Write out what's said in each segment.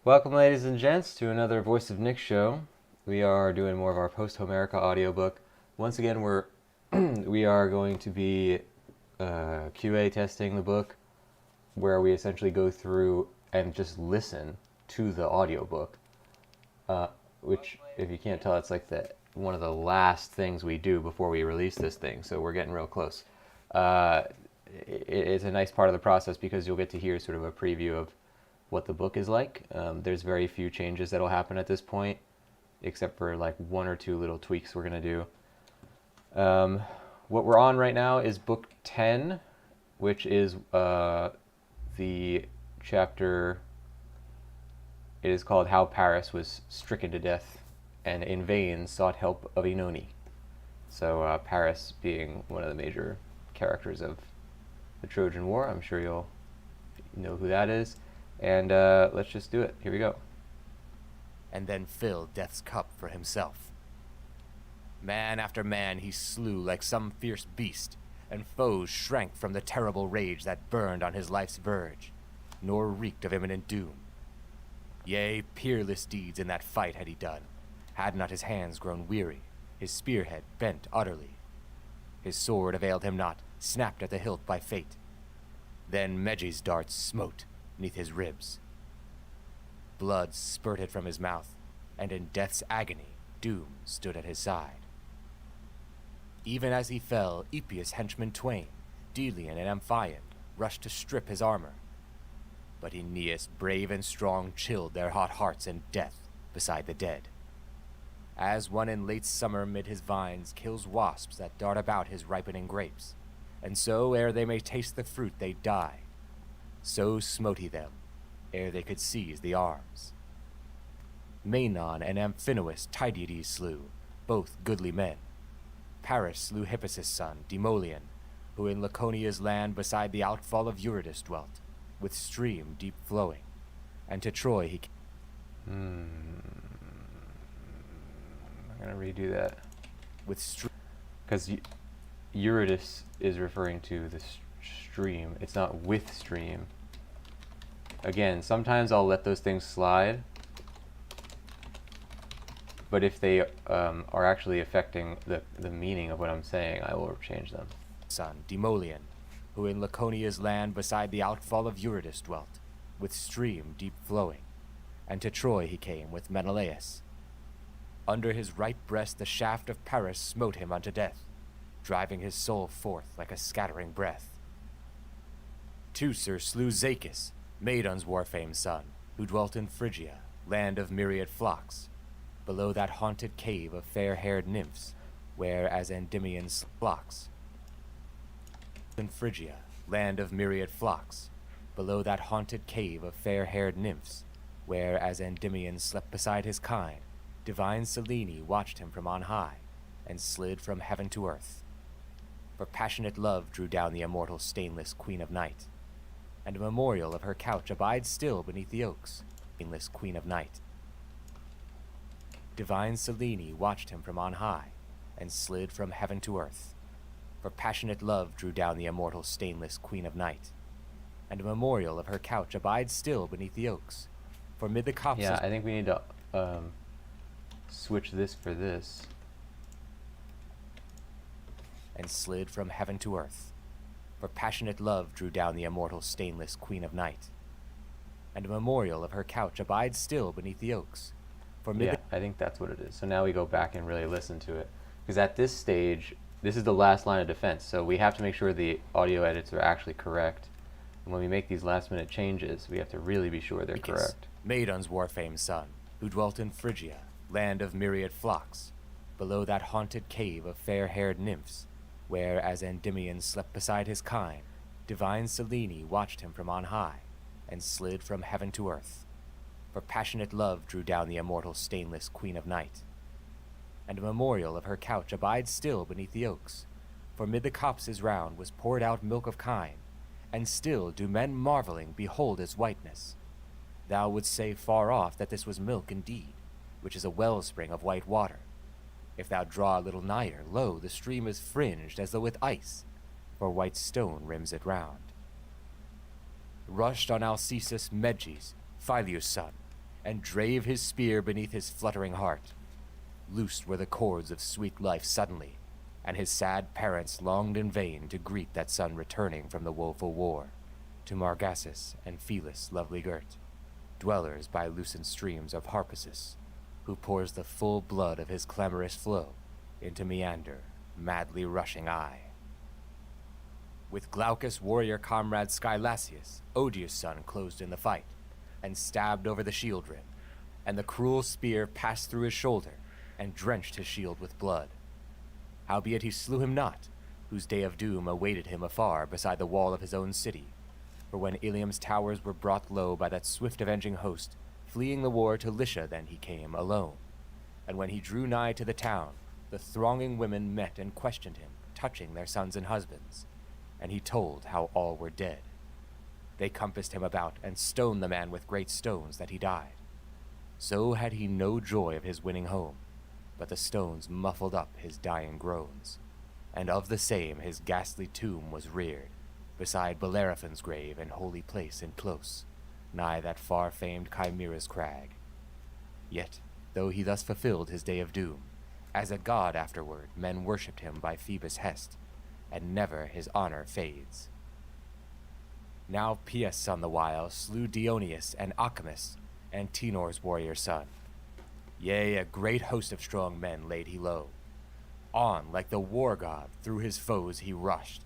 Welcome, ladies and gents, to another Voice of Nick show. We are doing more of our Posthomerica audiobook. Once again, we are going to be QA testing the book, where we essentially go through and just listen to the audiobook, which, if you can't tell, it's like one of the last things we do before we release this thing, so we're getting real close. It's a nice part of the process because you'll get to hear sort of a preview of what the book is like. There's very few changes that'll happen at this point, except for like one or two little tweaks we're going to do. What we're on right now is book 10, which is the chapter. It is called How Paris Was Stricken to Death and in vain sought help of Oenone. So Paris being one of the major characters of the Trojan War. I'm sure you'll know who that is. And let's just do it. Here we go. And then filled death's cup for himself. Man after man he slew like some fierce beast, and foes shrank from the terrible rage that burned on his life's verge, nor reeked of imminent doom. Yea, peerless deeds in that fight had he done, had not his hands grown weary, his spearhead bent utterly. His sword availed him not, snapped at the hilt by fate. Then Medjay's darts smote 'neath his ribs. Blood spurted from his mouth, and in death's agony doom stood at his side. Even as he fell, Epeus' henchmen twain, Delian and Amphion, rushed to strip his armor. But Aeneas, brave and strong, chilled their hot hearts in death beside the dead. As one in late summer mid his vines kills wasps that dart about his ripening grapes, and so ere they may taste the fruit they die, so smote he them, ere they could seize the arms. Maenon and Amphinous Tydides slew, both goodly men. Paris slew Hippasus' son, Demoleon, who in Laconia's land beside the outfall of Eurytus dwelt, with stream deep flowing, and to Troy he I'm gonna redo that. Because Eurytus is referring to the stream. It's not with stream. Again, sometimes I'll let those things slide, but if they are actually affecting the meaning of what I'm saying, I will change them. Son, Demoleon, who in Laconia's land beside the outfall of Eurytus dwelt, with stream deep flowing, and to Troy he came with Menelaus. Under his right breast the shaft of Paris smote him unto death, driving his soul forth like a scattering breath. Teucer slew Zachus, Medon's war-famed son, who dwelt in Phrygia, land of myriad flocks, below that haunted cave of fair-haired nymphs, where as Endymion's flocks. In Phrygia, land of myriad flocks, below that haunted cave of fair-haired nymphs, where as Endymion slept beside his kine, divine Selene watched him from on high, and slid from heaven to earth. For passionate love drew down the immortal stainless queen of night, and a memorial of her couch abides still beneath the oaks, stainless queen of night. Divine Selene watched him from on high, and slid from heaven to earth. For passionate love drew down the immortal stainless queen of night, and a memorial of her couch abides still beneath the oaks. For mid the copses... Yeah, I think we need to switch this for this. And slid from heaven to earth. For passionate love drew down the immortal stainless queen of night, and a memorial of her couch abides still beneath the oaks. For mid I think that's what it is. So now we go back and really listen to it. Because at this stage, this is the last line of defense, so we have to make sure the audio edits are actually correct. And when we make these last-minute changes, we have to really be sure they're correct. Medon's war-famed son, who dwelt in Phrygia, land of myriad flocks, below that haunted cave of fair-haired nymphs, where, as Endymion slept beside his kine, divine Selene watched him from on high, and slid from heaven to earth. For passionate love drew down the immortal stainless queen of night. And a memorial of her couch abides still beneath the oaks, for mid the copses round was poured out milk of kine, and still do men marveling behold its whiteness. Thou wouldst say far off that this was milk indeed, which is a wellspring of white water. If thou draw a little nigher, lo, the stream is fringed as though with ice, for white stone rims it round. Rushed on Alcesus Meges, Phyleus' son, and drave his spear beneath his fluttering heart. Loosed were the cords of sweet life suddenly, and his sad parents longed in vain to greet that son returning from the woeful war, to Margassus and Phylis lovely girt, dwellers by lucent streams of Harpasus, who pours the full blood of his clamorous flow into meander, madly rushing aye. With Glaucus warrior comrade Scylacius, Odius' son, closed in the fight, and stabbed over the shield rim, and the cruel spear passed through his shoulder, and drenched his shield with blood. Howbeit he slew him not, whose day of doom awaited him afar beside the wall of his own city. For when Ilium's towers were brought low by that swift avenging host, fleeing the war to Lycia then he came alone. And when he drew nigh to the town, the thronging women met and questioned him, touching their sons and husbands. And he told how all were dead. They compassed him about, and stoned the man with great stones that he died. So had he no joy of his winning home, but the stones muffled up his dying groans. And of the same his ghastly tomb was reared, beside Bellerophon's grave and holy place in close, nigh that far-famed Chimera's crag. Yet, though he thus fulfilled his day of doom, as a god afterward men worshipped him by Phoebus' hest, and never his honor fades. Now Pius on the while slew Dionysus and Acamas, Antenor's warrior son. Yea, a great host of strong men laid he low. On, like the war god, through his foes he rushed,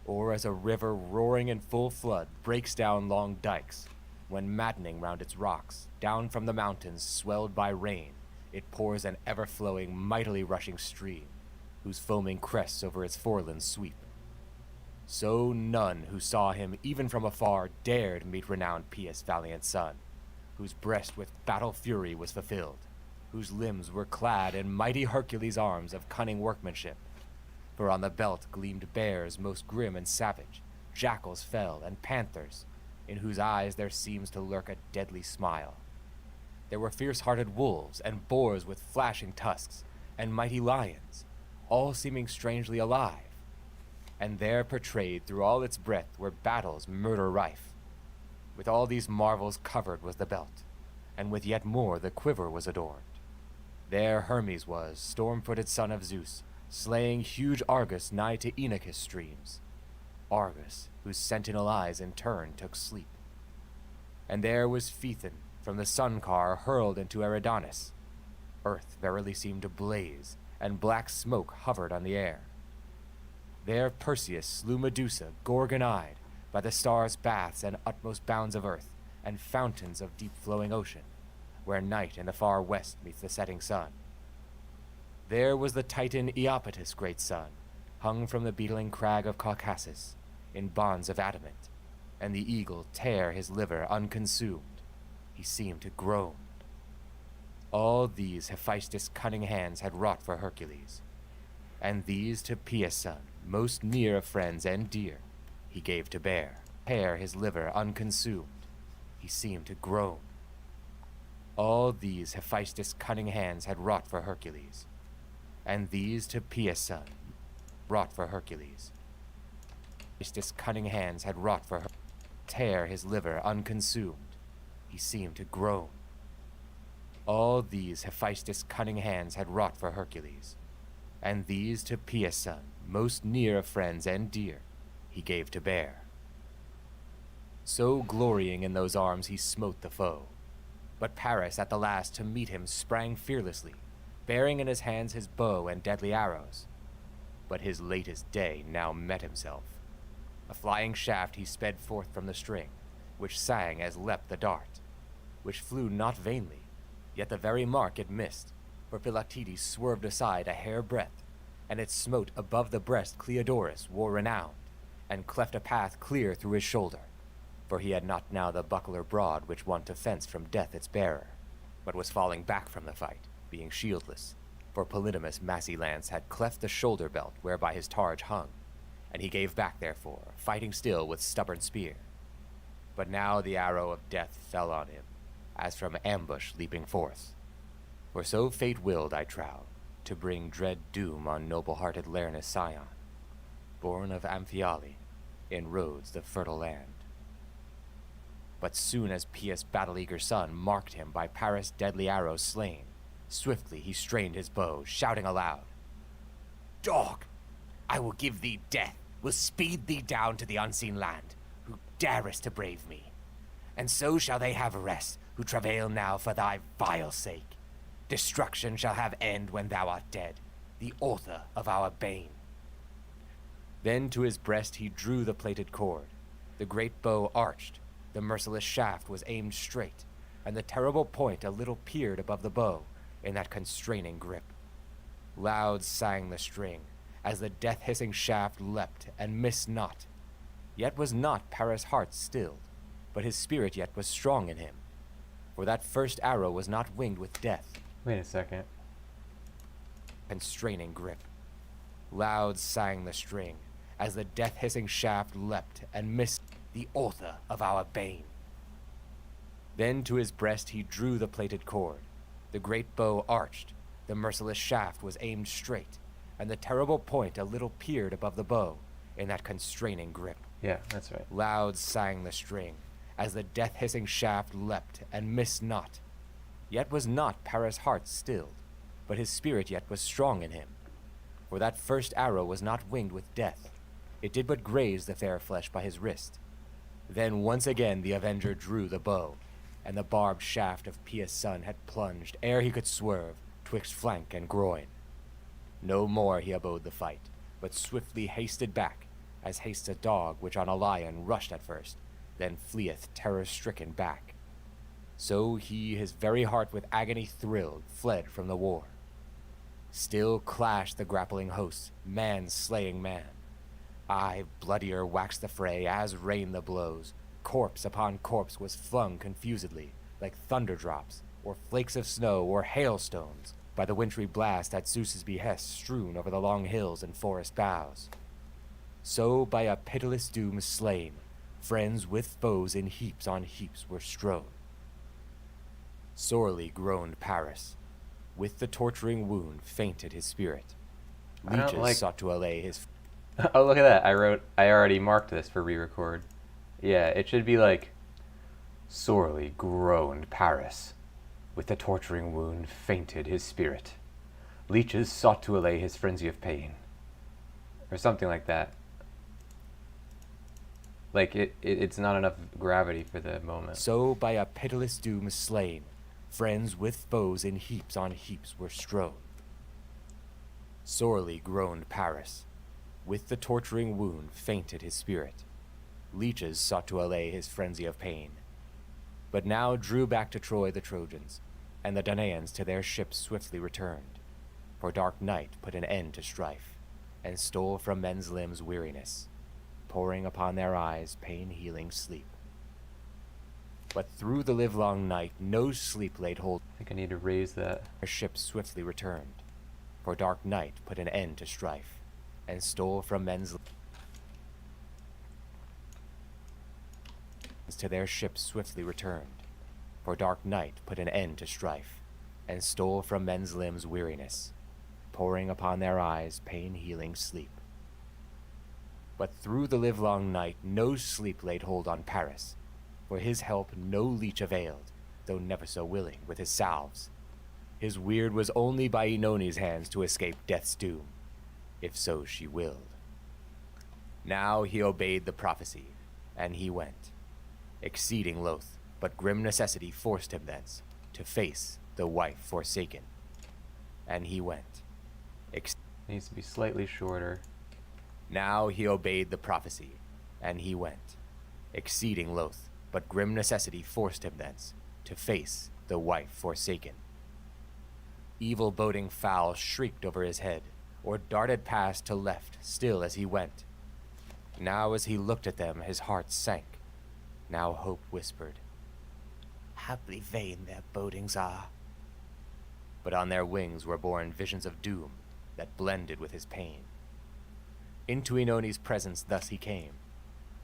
or as a river roaring in full flood breaks down long dikes, when maddening round its rocks, down from the mountains swelled by rain, it pours an ever-flowing, mightily rushing stream, whose foaming crests over its forelands sweep. So none who saw him even from afar dared meet renowned Pius' valiant son, whose breast with battle fury was fulfilled, whose limbs were clad in mighty Hercules' arms of cunning workmanship. For on the belt gleamed bears most grim and savage, jackals fell, and panthers, in whose eyes there seems to lurk a deadly smile. There were fierce-hearted wolves, and boars with flashing tusks, and mighty lions, all seeming strangely alive. And there portrayed through all its breadth were battles murder-rife. With all these marvels covered was the belt, and with yet more the quiver was adorned. There Hermes was, storm-footed son of Zeus, slaying huge Argus nigh to Inachus streams, Argus, whose sentinel eyes in turn took sleep. And there was Phaethon, from the sun-car hurled into Eridanus. Earth verily seemed to blaze, and black smoke hovered on the air. There Perseus slew Medusa, Gorgon-eyed, by the stars' baths and utmost bounds of earth, and fountains of deep-flowing ocean, where night in the far west meets the setting sun. There was the Titan Iapetus' great son, hung from the beetling crag of Caucasus, in bonds of adamant, and the eagle tear his liver unconsumed. He seemed to groan. All these Hephaestus' cunning hands had wrought for Hercules, and these to Pius' son, most near of friends and dear, he gave to bear. Tear his liver unconsumed. He seemed to groan. All these Hephaestus' cunning hands had wrought for Hercules, and these to Pius' son, wrought for Hercules. Hephaestus' cunning hands had wrought for her. Tear his liver unconsumed. He seemed to groan. All these Hephaestus' cunning hands had wrought for Hercules, and these to Pius' son, most near of friends and dear, he gave to bear. So glorying in those arms he smote the foe. But Paris at the last to meet him sprang fearlessly, bearing in his hands his bow and deadly arrows. but his latest day now met himself. A flying shaft he sped forth from the string, which sang as leapt the dart, which flew not vainly, yet the very mark it missed, for Philoctetes swerved aside a hair-breadth, and it smote above the breast Cleodorus war renowned, and cleft a path clear through his shoulder, for he had not now the buckler broad which wont to fence from death its bearer, but was falling back from the fight, being shieldless, for Polydamas' massy lance had cleft the shoulder belt whereby his targe hung, and he gave back therefore, fighting still with stubborn spear. But now the arrow of death fell on him, as from ambush leaping forth. For so fate willed, I trow, to bring dread doom on noble-hearted Lernus' scion, born of Amphiale, in Rhodes the fertile land. But soon as Pius' battle-eager son marked him by Paris' deadly arrow slain, swiftly he strained his bow, shouting aloud, "Dog, I will give thee death, will speed thee down to the unseen land, who darest to brave me. And so shall they have rest, who travail now for thy vile sake. Destruction shall have end when thou art dead, the author of our bane." Then to his breast he drew the plated cord. The great bow arched, the merciless shaft was aimed straight, and the terrible point a little peered above the bow in that constraining grip. Loud sang the string, as the death-hissing shaft leapt and missed not. Yet was not Paris' heart stilled, but his spirit yet was strong in him. For that first arrow was not winged with death. Wait a second. Constraining grip. Loud sang the string, as the death-hissing shaft leapt and missed the author of our bane. Then to his breast he drew the plated cord. The great bow arched, the merciless shaft was aimed straight, and the terrible point a little peered above the bow in that constraining grip. Yeah, that's right. Loud sang the string, as the death-hissing shaft leapt and missed not. Yet was not Paris' heart stilled, but his spirit yet was strong in him. For that first arrow was not winged with death. It did but graze the fair flesh by his wrist. Then once again the avenger drew the bow, and the barbed shaft of Pius' son had plunged ere he could swerve, twixt flank and groin. No more he abode the fight, but swiftly hasted back, as hastes a dog which on a lion rushed at first, then fleeth terror-stricken back. So he, his very heart with agony thrilled, fled from the war. Still clashed the grappling hosts, man slaying man. Aye, bloodier waxed the fray as rained the blows. Corpse upon corpse was flung confusedly, like thunder-drops, or flakes of snow, or hailstones, by the wintry blast at Zeus's behest strewn over the long hills and forest boughs. So by a pitiless doom slain, friends with foes in heaps on heaps were strown. Sorely groaned Paris. With the torturing wound fainted his spirit. Leeches sought to allay his... Oh, look at that. I already marked this for re-record. Yeah, it should be like, sorely groaned Paris. With the torturing wound fainted his spirit. Leeches sought to allay his frenzy of pain. Or something like that. Like, it's not enough gravity for the moment. So by a pitiless doom slain, friends with foes in heaps on heaps were strown. Sorely groaned Paris. With the torturing wound fainted his spirit. Leeches sought to allay his frenzy of pain. But now drew back to Troy the Trojans, and the Danaans to their ships swiftly returned. For dark night put an end to strife, and stole from men's limbs weariness, pouring upon their eyes pain-healing sleep. But through the livelong night no sleep laid hold. I think I need to raise that. Their ships swiftly returned, for dark night put an end to strife, and stole from men's to their ships swiftly returned, for dark night put an end to strife, and stole from men's limbs weariness, pouring upon their eyes pain-healing sleep. But through the livelong night no sleep laid hold on Paris, for his help no leech availed, though never so willing with his salves. His weird was only by Oenone's hands to escape death's doom, if so she willed. Now he obeyed the prophecy, and he went, exceeding loath, but grim necessity forced him thence, to face the wife forsaken. And he went, Needs to be slightly shorter. Now he obeyed the prophecy, and he went, exceeding loath, but grim necessity forced him thence, to face the wife forsaken. Evil boding fowl shrieked over his head, or darted past to left, still as he went. Now as he looked at them, his heart sank. Now hope whispered, "Haply vain their bodings are." But on their wings were borne visions of doom that blended with his pain. Into Oenoni's presence thus he came.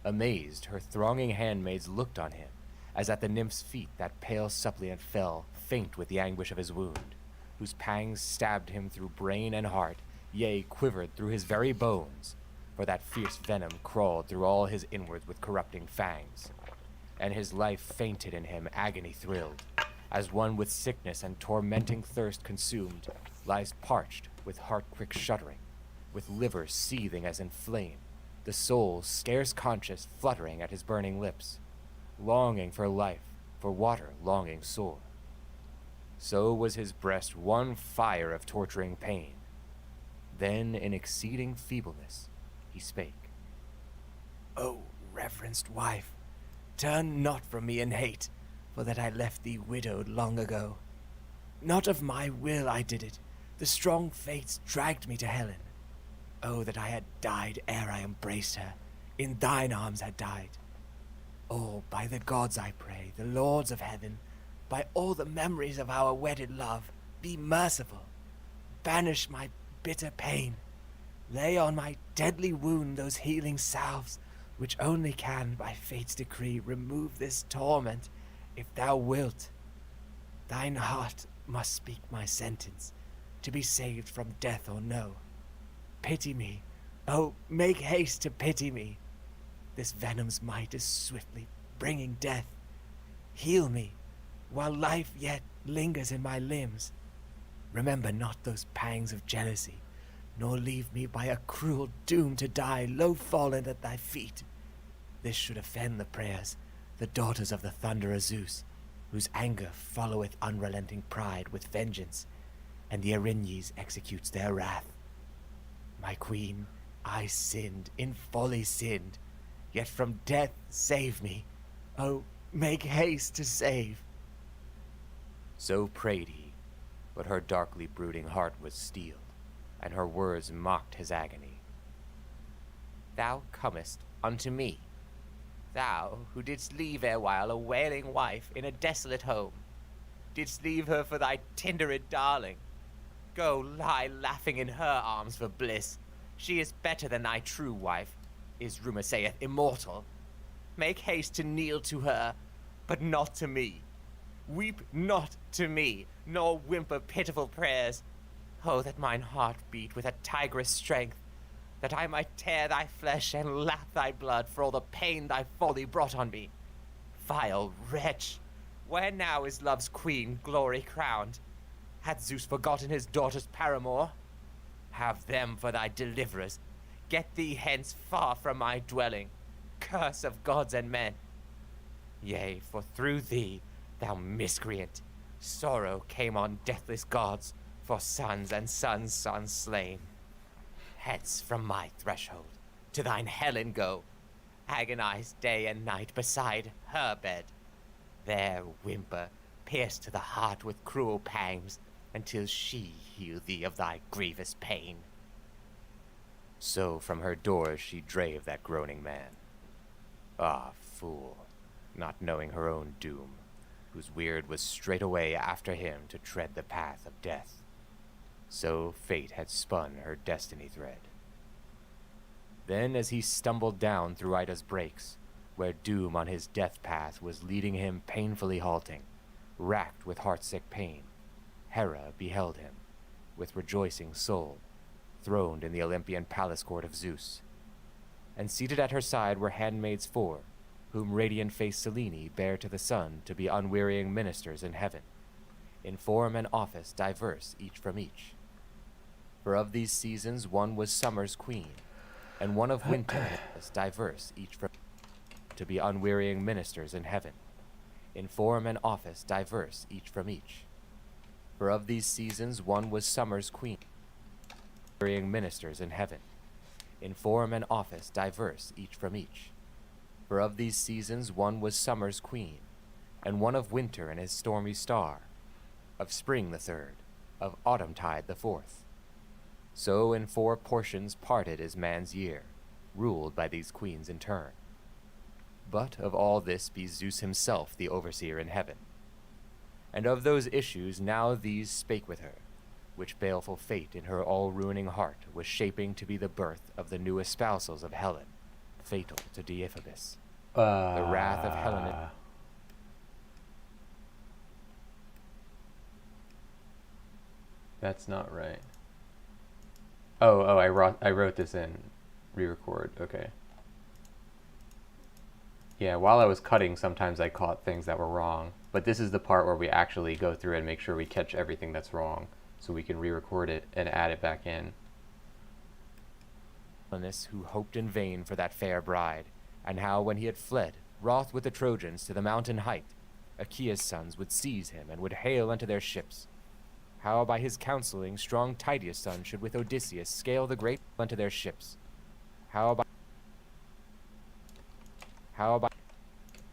Amazed, her thronging handmaids looked on him, as at the nymph's feet that pale suppliant fell, faint with the anguish of his wound, whose pangs stabbed him through brain and heart, yea, quivered through his very bones, for that fierce venom crawled through all his inwards with corrupting fangs, and his life fainted in him, agony thrilled, as one with sickness and tormenting thirst consumed, lies parched with heart-quick shuddering, with liver seething as in flame, the soul, scarce conscious, fluttering at his burning lips, longing for life, for water longing sore. So was his breast one fire of torturing pain. Then in exceeding feebleness he spake. "O reverenced wife, turn not from me in hate, for that I left thee widowed long ago. Not of my will I did it, the strong fates dragged me to Helen. Oh, that I had died ere I embraced her, in thine arms had died. Oh, by the gods I pray, the lords of heaven, by all the memories of our wedded love, be merciful. Banish my bitter pain. Lay on my deadly wound those healing salves, which only can, by fate's decree, remove this torment, if thou wilt. Thine heart must speak my sentence, to be saved from death or no. Pity me, oh, make haste to pity me. This venom's might is swiftly bringing death. Heal me, while life yet lingers in my limbs. Remember not those pangs of jealousy, nor leave me by a cruel doom to die low fallen at thy feet. This should offend the prayers, the daughters of the thunderer Zeus, whose anger followeth unrelenting pride with vengeance, and the Erinyes executes their wrath. My queen, I sinned, in folly sinned, yet from death save me. Oh, make haste to save." So prayed he, but her darkly brooding heart was steeled, and her words mocked his agony. "Thou comest unto me, thou who didst leave erewhile a wailing wife in a desolate home, didst leave her for thy tendered darling. Go lie laughing in her arms for bliss. She is better than thy true wife, is, rumor saith, immortal. Make haste to kneel to her, but not to me. Weep not to me, nor whimper pitiful prayers. Oh, that mine heart beat with a tigress strength, that I might tear thy flesh and lap thy blood for all the pain thy folly brought on me. Vile wretch, where now is love's queen, glory crowned? Hath Zeus forgotten his daughter's paramour? Have them for thy deliverers. Get thee hence far from my dwelling, curse of gods and men. Yea, for through thee, thou miscreant, sorrow came on deathless gods, for sons and sons' sons slain. Hence from my threshold, to thine Helen go, agonize day and night beside her bed. There whimper, pierced to the heart with cruel pangs, until she heal thee of thy grievous pain." So from her doors she drave that groaning man. Ah, fool, not knowing her own doom, whose weird was straightway after him to tread the path of death. So fate had spun her destiny thread. Then as he stumbled down through Ida's breaks, where doom on his death path was leading him painfully halting, racked with heartsick pain, Hera beheld him, with rejoicing soul, throned in the Olympian palace court of Zeus. And seated at her side were handmaids four, whom radiant-faced Selene bare to the sun to be unwearying ministers in heaven, in form and office diverse each from each. For of these seasons one was summer's queen, and one of winter was diverse each from to be unwearying ministers in heaven, in form and office diverse each from each. For of these seasons one was summer's queen, ministers in heaven, in form and office diverse each from each. For of these seasons one was summer's queen, and one of winter and his stormy star, of spring the third, of autumn-tide the fourth. So in 4 portions parted is man's year, ruled by these queens in turn. But of all this be Zeus himself the overseer in heaven. And of those issues now these spake with her, which baleful fate in her all-ruining heart was shaping to be the birth of the new espousals of Helen, fatal to Deiphobus. The wrath of Helen. That's not right. Oh, I wrote this in. Re-record. Okay. Yeah, while I was cutting, sometimes I caught things that were wrong. But this is the part where we actually go through and make sure we catch everything that's wrong, so we can re-record it and add it back in. Who hoped in vain for that fair bride, and how when he had fled, wroth with the Trojans to the mountain height, Achaea's sons would seize him and would hail unto their ships. How by his counselling strong Tydeus' son should with Odysseus scale the great unto their ships. How by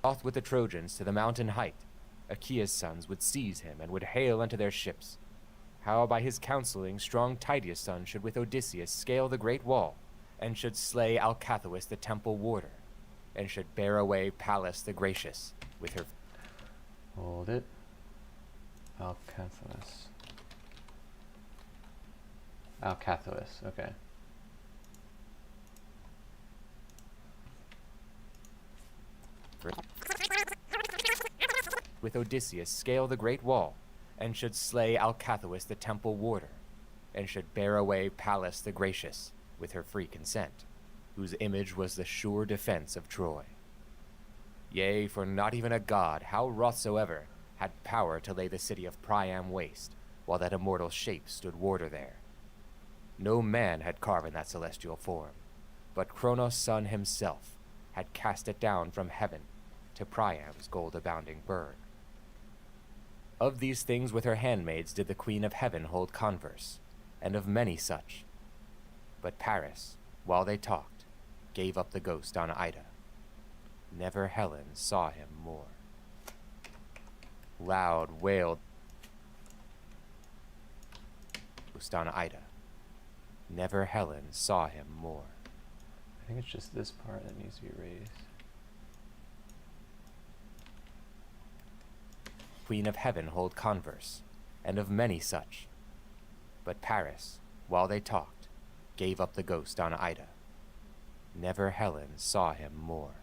wroth with the Trojans to the mountain height, Achaea's sons would seize him and would hail unto their ships. How by his counselling strong Tydeus' son should with Odysseus scale the great wall, and should slay Alcathous the temple warder, and should bear away Pallas the gracious with her. Hold it. Alcathous. Alcathous, okay. With Odysseus scale the great wall, and should slay Alcathous the temple warder, and should bear away Pallas the gracious with her free consent, whose image was the sure defense of Troy. Yea, for not even a god, how wroth soever, had power to lay the city of Priam waste, while that immortal shape stood warder there. No man had carven that celestial form, but Cronos' son himself had cast it down from heaven to Priam's gold-abounding burg. Of these things with her handmaids did the Queen of Heaven hold converse, and of many such. But Paris, while they talked, gave up the ghost on Ida. Never Helen saw him more. Loud wailed ghost on Ida. Never Helen saw him more. I think it's just this part that needs to be raised. Queen of Heaven hold converse, and of many such. But Paris, while they talked, gave up the ghost on Ida. Never Helen saw him more.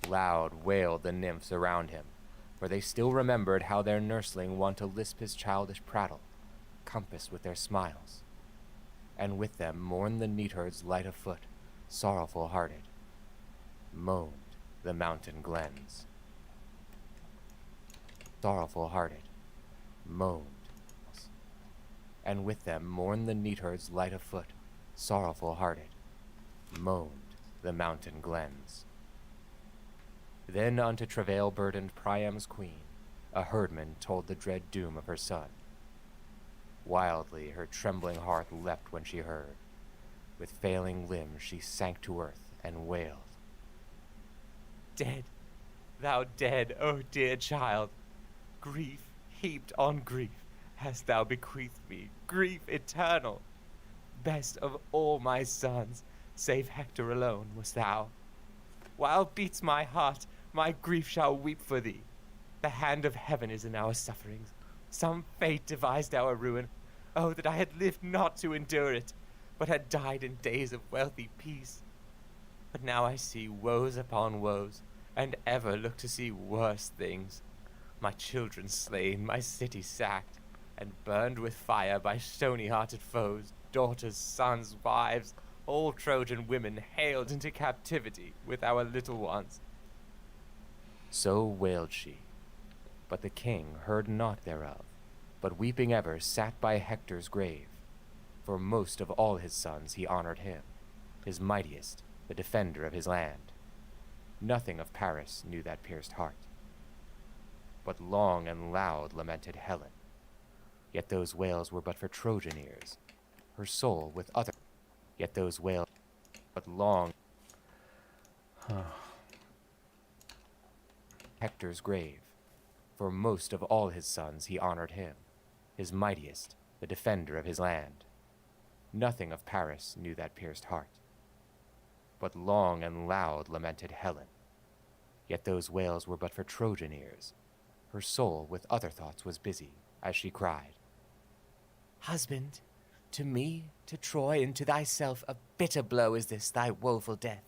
Loud wailed the nymphs around him, for they still remembered how their nursling wont to lisp his childish prattle, compassed with their smiles. And with them mourned the neatherds light of foot, sorrowful-hearted. Moaned the mountain glens. Sorrowful-hearted, moaned. And with them mourned the neatherds light of foot, sorrowful-hearted. Moaned the mountain glens. Then unto travail-burdened Priam's queen, a herdman told the dread doom of her son. Wildly her trembling heart leapt when she heard. With failing limbs she sank to earth and wailed. Dead, thou dead, O dear child! Grief heaped on grief hast thou bequeathed me, grief eternal! Best of all my sons, save Hector alone, wast thou. While beats my heart, my grief shall weep for thee. The hand of heaven is in our sufferings. Some fate devised our ruin. Oh, that I had lived not to endure it, but had died in days of wealthy peace. But now I see woes upon woes, and ever look to see worse things. My children slain, my city sacked, and burned with fire by stony-hearted foes, daughters, sons, wives, all Trojan women haled into captivity with our little ones. So wailed she, but the king heard naught thereof, but weeping ever sat by Hector's grave. For most of all his sons he honored him, his mightiest, the defender of his land. Nothing of Paris knew that pierced heart. But long and loud lamented Helen, yet those wails were but for Trojan ears, her soul with other. Yet those wails but long. Hector's grave. For most of all his sons he honored him, his mightiest, the defender of his land. Nothing of Paris knew that pierced heart. But long and loud lamented Helen. Yet those wails were but for Trojan ears. Her soul with other thoughts was busy, as she cried, Husband, to me, to Troy, and to thyself a bitter blow is this thy woeful death.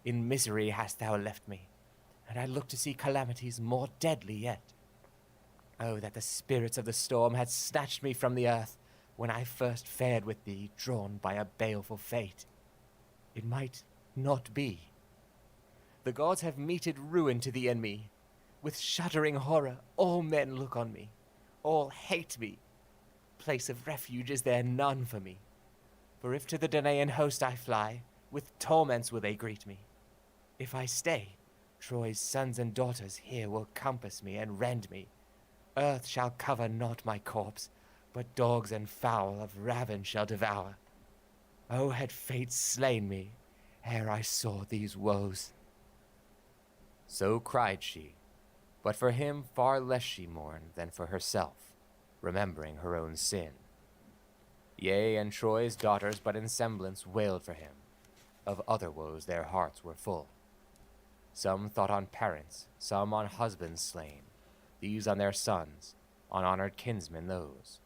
In misery hast thou left me, and I look to see calamities more deadly yet. Oh, that the spirits of the storm had snatched me from the earth when I first fared with thee, drawn by a baleful fate. It might not be. The gods have meted ruin to thee and me. With shuddering horror all men look on me. All hate me. Place of refuge is there none for me. For if to the Danaan host I fly, with torments will they greet me. If I stay, Troy's sons and daughters here will compass me and rend me. Earth shall cover not my corpse, but dogs and fowl of ravin shall devour. Oh, had fate slain me ere I saw these woes. So cried she, but for him far less she mourned than for herself, remembering her own sin. Yea, and Troy's daughters but in semblance wailed for him. Of other woes their hearts were full. Some thought on parents, some on husbands slain, these on their sons, on honored kinsmen those.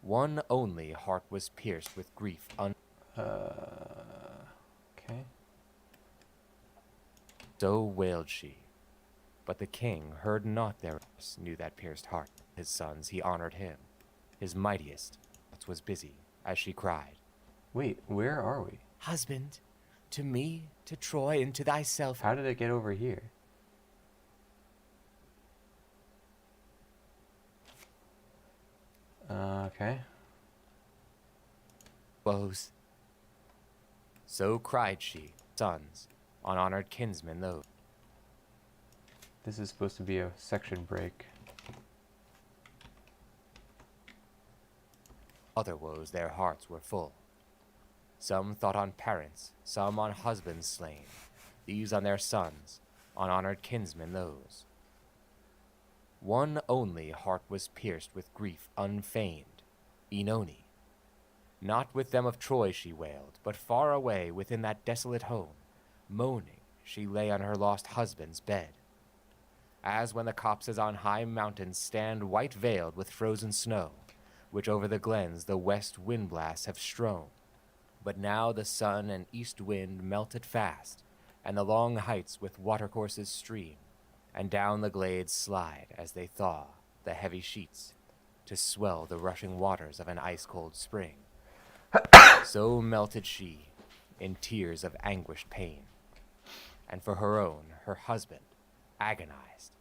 One only heart was pierced with grief Okay. So wailed she. But the king heard not their voice, knew that pierced heart. His sons he honored him. His mightiest was busy, as she cried, Wait, where are we? Husband, to me, to Troy, and to thyself. How did it get over here? Okay. Woes. So cried she, sons, on honored kinsmen those. This is supposed to be a section break. Other woes their hearts were full. Some thought on parents, some on husbands slain, these on their sons, on honored kinsmen those. One only heart was pierced with grief unfeigned, Oenone. Not with them of Troy she wailed, but far away within that desolate home, moaning she lay on her lost husband's bed. As when the copses on high mountains stand white-veiled with frozen snow, which over the glens the west wind blasts have strown. But now the sun and east wind melted fast, and the long heights with watercourses stream, and down the glades slide as they thaw the heavy sheets, to swell the rushing waters of an ice-cold spring. So melted she, in tears of anguished pain, and for her own, her husband, agonized,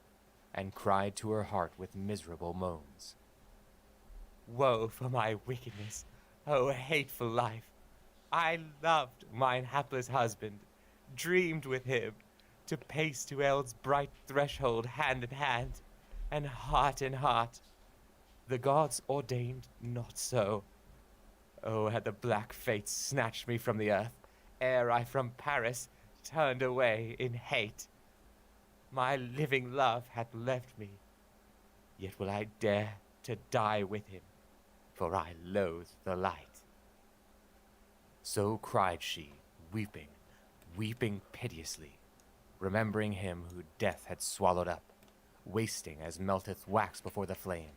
and cried to her heart with miserable moans. Woe for my wickedness, O hateful life! I loved mine hapless husband, dreamed with him, to pace to Eld's bright threshold hand in hand, and heart in heart. The gods ordained not so. Oh, had the black fates snatched me from the earth, ere I from Paris turned away in hate. My living love hath left me, yet will I dare to die with him, for I loathe the light. So cried she, weeping, weeping piteously, remembering him who death had swallowed up, wasting as melteth wax before the flame,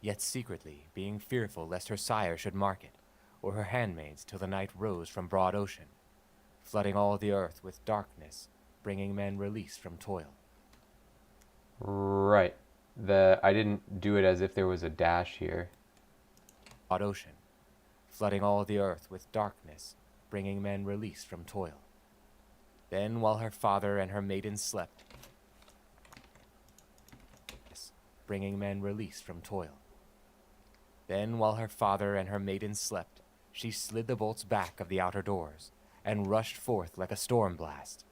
yet secretly being fearful lest her sire should mark it, or her handmaids till the night rose from broad ocean, flooding all the earth with darkness, bringing men release from toil. Right. I didn't do it as if there was a dash here. Broad ocean, flooding all the earth with darkness, bringing men release from toil. Then while her father and her maidens slept, bringing men release from toil. Then while her father and her maidens slept, she slid the bolts back of the outer doors, and rushed forth like a storm blast.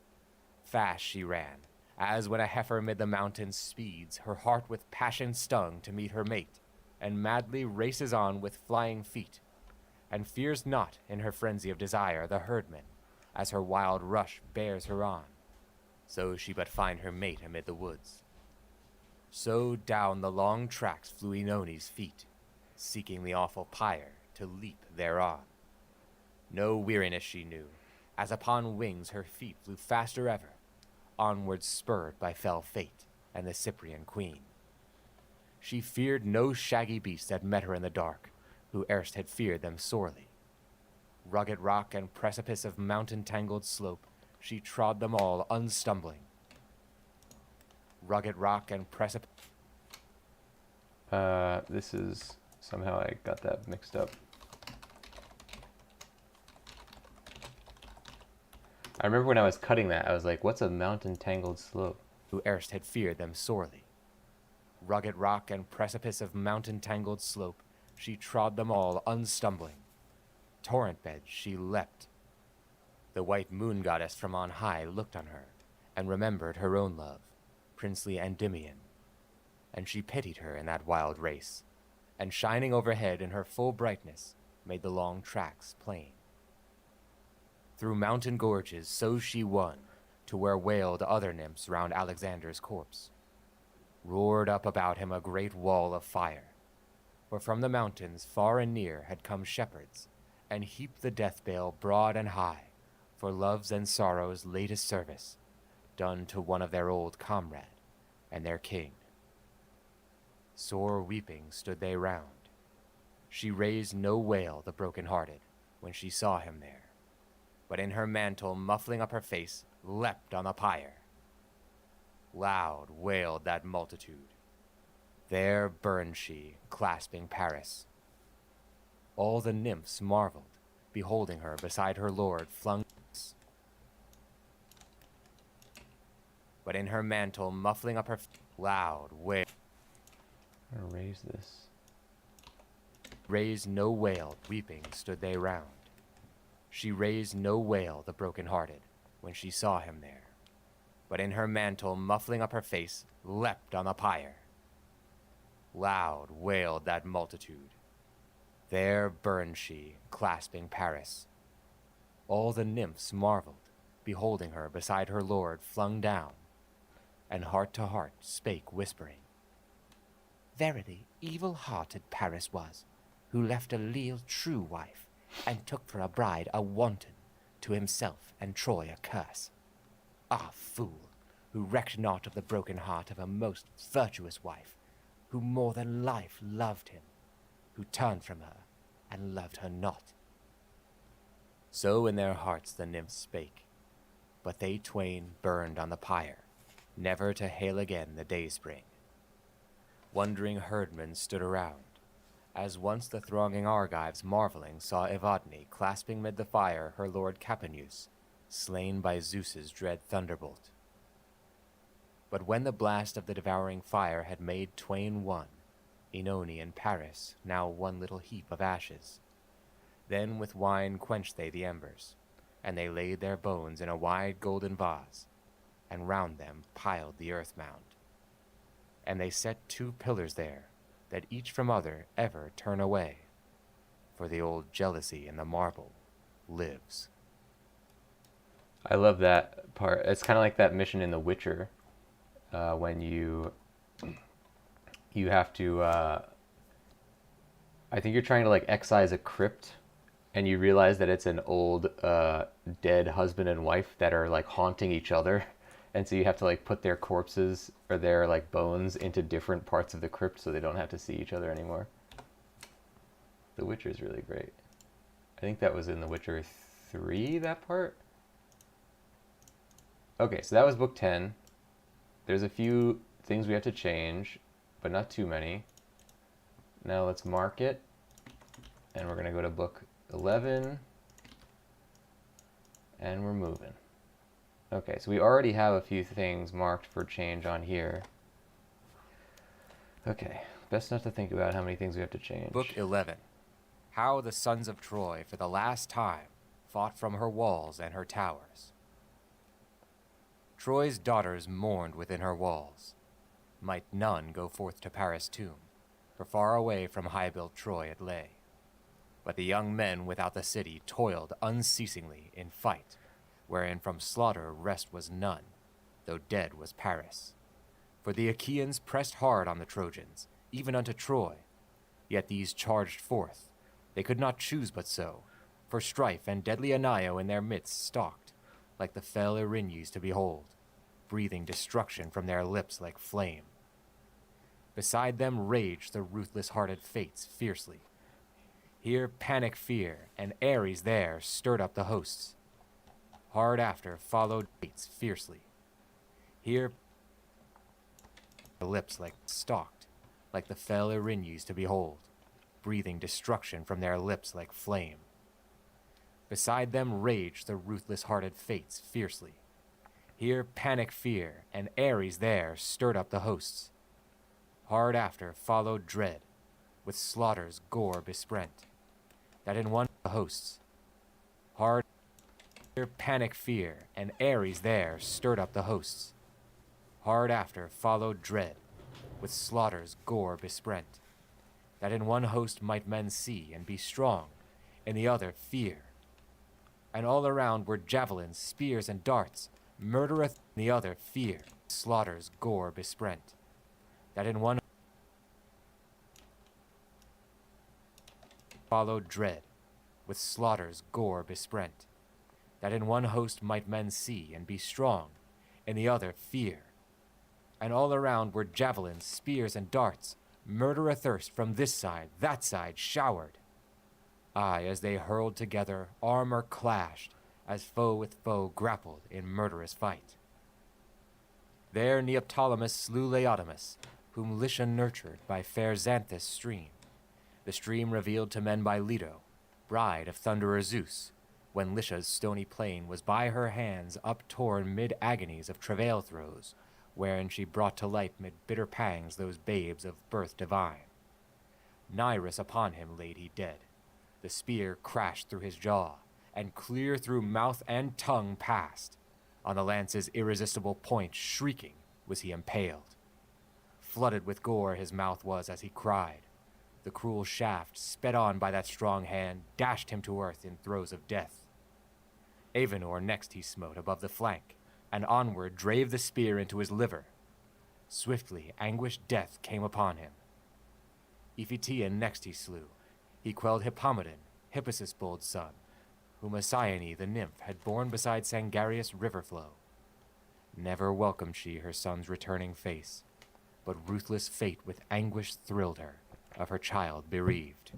Fast she ran, as when a heifer mid the mountains speeds, her heart with passion stung to meet her mate, and madly races on with flying feet. and fears not in her frenzy of desire the herdman, as her wild rush bears her on, so she but find her mate amid the woods. So down the long tracks flew Oenone's feet, seeking the awful pyre to leap thereon. No weariness she knew, as upon wings her feet flew faster ever, onward spurred by fell fate and the Cyprian queen. She feared no shaggy beast that met her in the dark, who erst had feared them sorely. Rugged rock and precipice of mountain-tangled slope, she trod them all unstumbling. Rugged rock and precipice... This is... Somehow I got that mixed up. I remember when I was cutting that, I was like, what's a mountain-tangled slope? Who erst had feared them sorely. Rugged rock and precipice of mountain-tangled slope, she trod them all unstumbling. Torrent beds she leapt. The white moon goddess from on high looked on her, and remembered her own love, princely Endymion. And she pitied her in that wild race, and shining overhead in her full brightness, made the long tracks plain. Through mountain gorges so she won, to where wailed other nymphs round Alexander's corpse. Roared up about him a great wall of fire, for from the mountains far and near had come shepherds, and heaped the death bale broad and high, for love's and sorrow's latest service, done to one of their old comrade and their king. Sore weeping stood they round. She raised no wail, the broken-hearted, when she saw him there, but in her mantle muffling up her face, leapt on the pyre. Loud wailed that multitude. There burned she, clasping Paris. All the nymphs marveled, beholding her beside her lord flung. But in her mantle muffling up her loud wail. I'm gonna raise this. Raised no wail, weeping stood they round. She raised no wail, the broken-hearted, when she saw him there, but in her mantle muffling up her face, leapt on the pyre. Loud wailed that multitude. There burned she, clasping Paris. All the nymphs marveled, beholding her beside her lord flung down, and heart to heart spake whispering. Verily, evil-hearted Paris was, who left a leal true wife, and took for a bride a wanton, to himself and Troy a curse. Ah, fool, who recked not of the broken heart of a most virtuous wife, who more than life loved him, who turned from her, and loved her not. So in their hearts the nymphs spake, but they twain burned on the pyre, never to hail again the dayspring. Wondering herdmen stood around, as once the thronging Argives marveling saw Evadne clasping mid the fire her lord Capaneus, slain by Zeus's dread thunderbolt. But when the blast of the devouring fire had made twain one, Oenone and Paris now one little heap of ashes, then with wine quenched they the embers, and they laid their bones in a wide golden vase, and round them piled the earth mound. And they set two pillars there, that each from other ever turn away, for the old jealousy in the marble lives. I love that part. It's kind of like that mission in The Witcher, when you have to, I think you're trying to like excise a crypt, and you realize that it's an old dead husband and wife that are like haunting each other. And so you have to like put their corpses or their like bones into different parts of the crypt so they don't have to see each other anymore. The Witcher is really great. I think that was in The Witcher 3, that part. Okay, so that was book 10. There's a few things we have to change, but not too many. Now let's mark it. And we're going to go to book 11. And we're moving. Okay, so we already have a few things marked for change on here. Okay, best not to think about how many things we have to change. Book 11. How the sons of Troy for the last time fought from her walls and her towers. Troy's daughters mourned within her walls. Might none go forth to Paris' tomb, for far away from high-built Troy it lay. But the young men without the city toiled unceasingly in fight, wherein from slaughter rest was none, though dead was Paris. For the Achaeans pressed hard on the Trojans, even unto Troy. Yet these charged forth. They could not choose but so, for strife and deadly Anio in their midst stalked, like the fell Erinyes to behold, breathing destruction from their lips like flame. Beside them raged the ruthless-hearted Fates fiercely. Here panic fear, and Ares there stirred up the hosts. Hard after followed Fates fiercely. Here the lips like stalked, like the fell Erinyes to behold, breathing destruction from their lips like flame. Beside them raged the ruthless-hearted Fates fiercely. Here panic fear, and Ares there stirred up the hosts. Hard after followed dread, with slaughter's gore besprent, that in one the hosts. Hard after panic fear, and Ares there stirred up the hosts. Hard after followed dread, with slaughter's gore besprent, that in one host might men see and be strong, in the other fear. And all around were javelins, spears, and darts, murdereth in the other fear, slaughter's gore besprent, that in one followed dread, with slaughter's gore besprent, that in one host might men see and be strong, in the other fear. And all around were javelins, spears, and darts, murder athirst from this side, that side showered. Aye, as they hurled together, armor clashed, as foe with foe grappled in murderous fight. There Neoptolemus slew Laodamas, whom Lycia nurtured by fair Xanthus' stream, the stream revealed to men by Leto, bride of thunderer Zeus, when Lycia's stony plain was by her hands uptorn mid agonies of travail throes, wherein she brought to light mid bitter pangs those babes of birth divine. Nirus upon him laid he dead. The spear crashed through his jaw, and clear through mouth and tongue passed. On the lance's irresistible point, shrieking, was he impaled. Flooded with gore his mouth was as he cried. The cruel shaft, sped on by that strong hand, dashed him to earth in throes of death. Avenor next he smote above the flank, and onward drave the spear into his liver. Swiftly anguished death came upon him. Iphition next he slew. He quelled Hippomedon, Hippasus' bold son, whom Asyene the nymph had borne beside Sangarius' river flow. Never welcomed she her son's returning face, but ruthless fate with anguish thrilled her, of her child bereaved.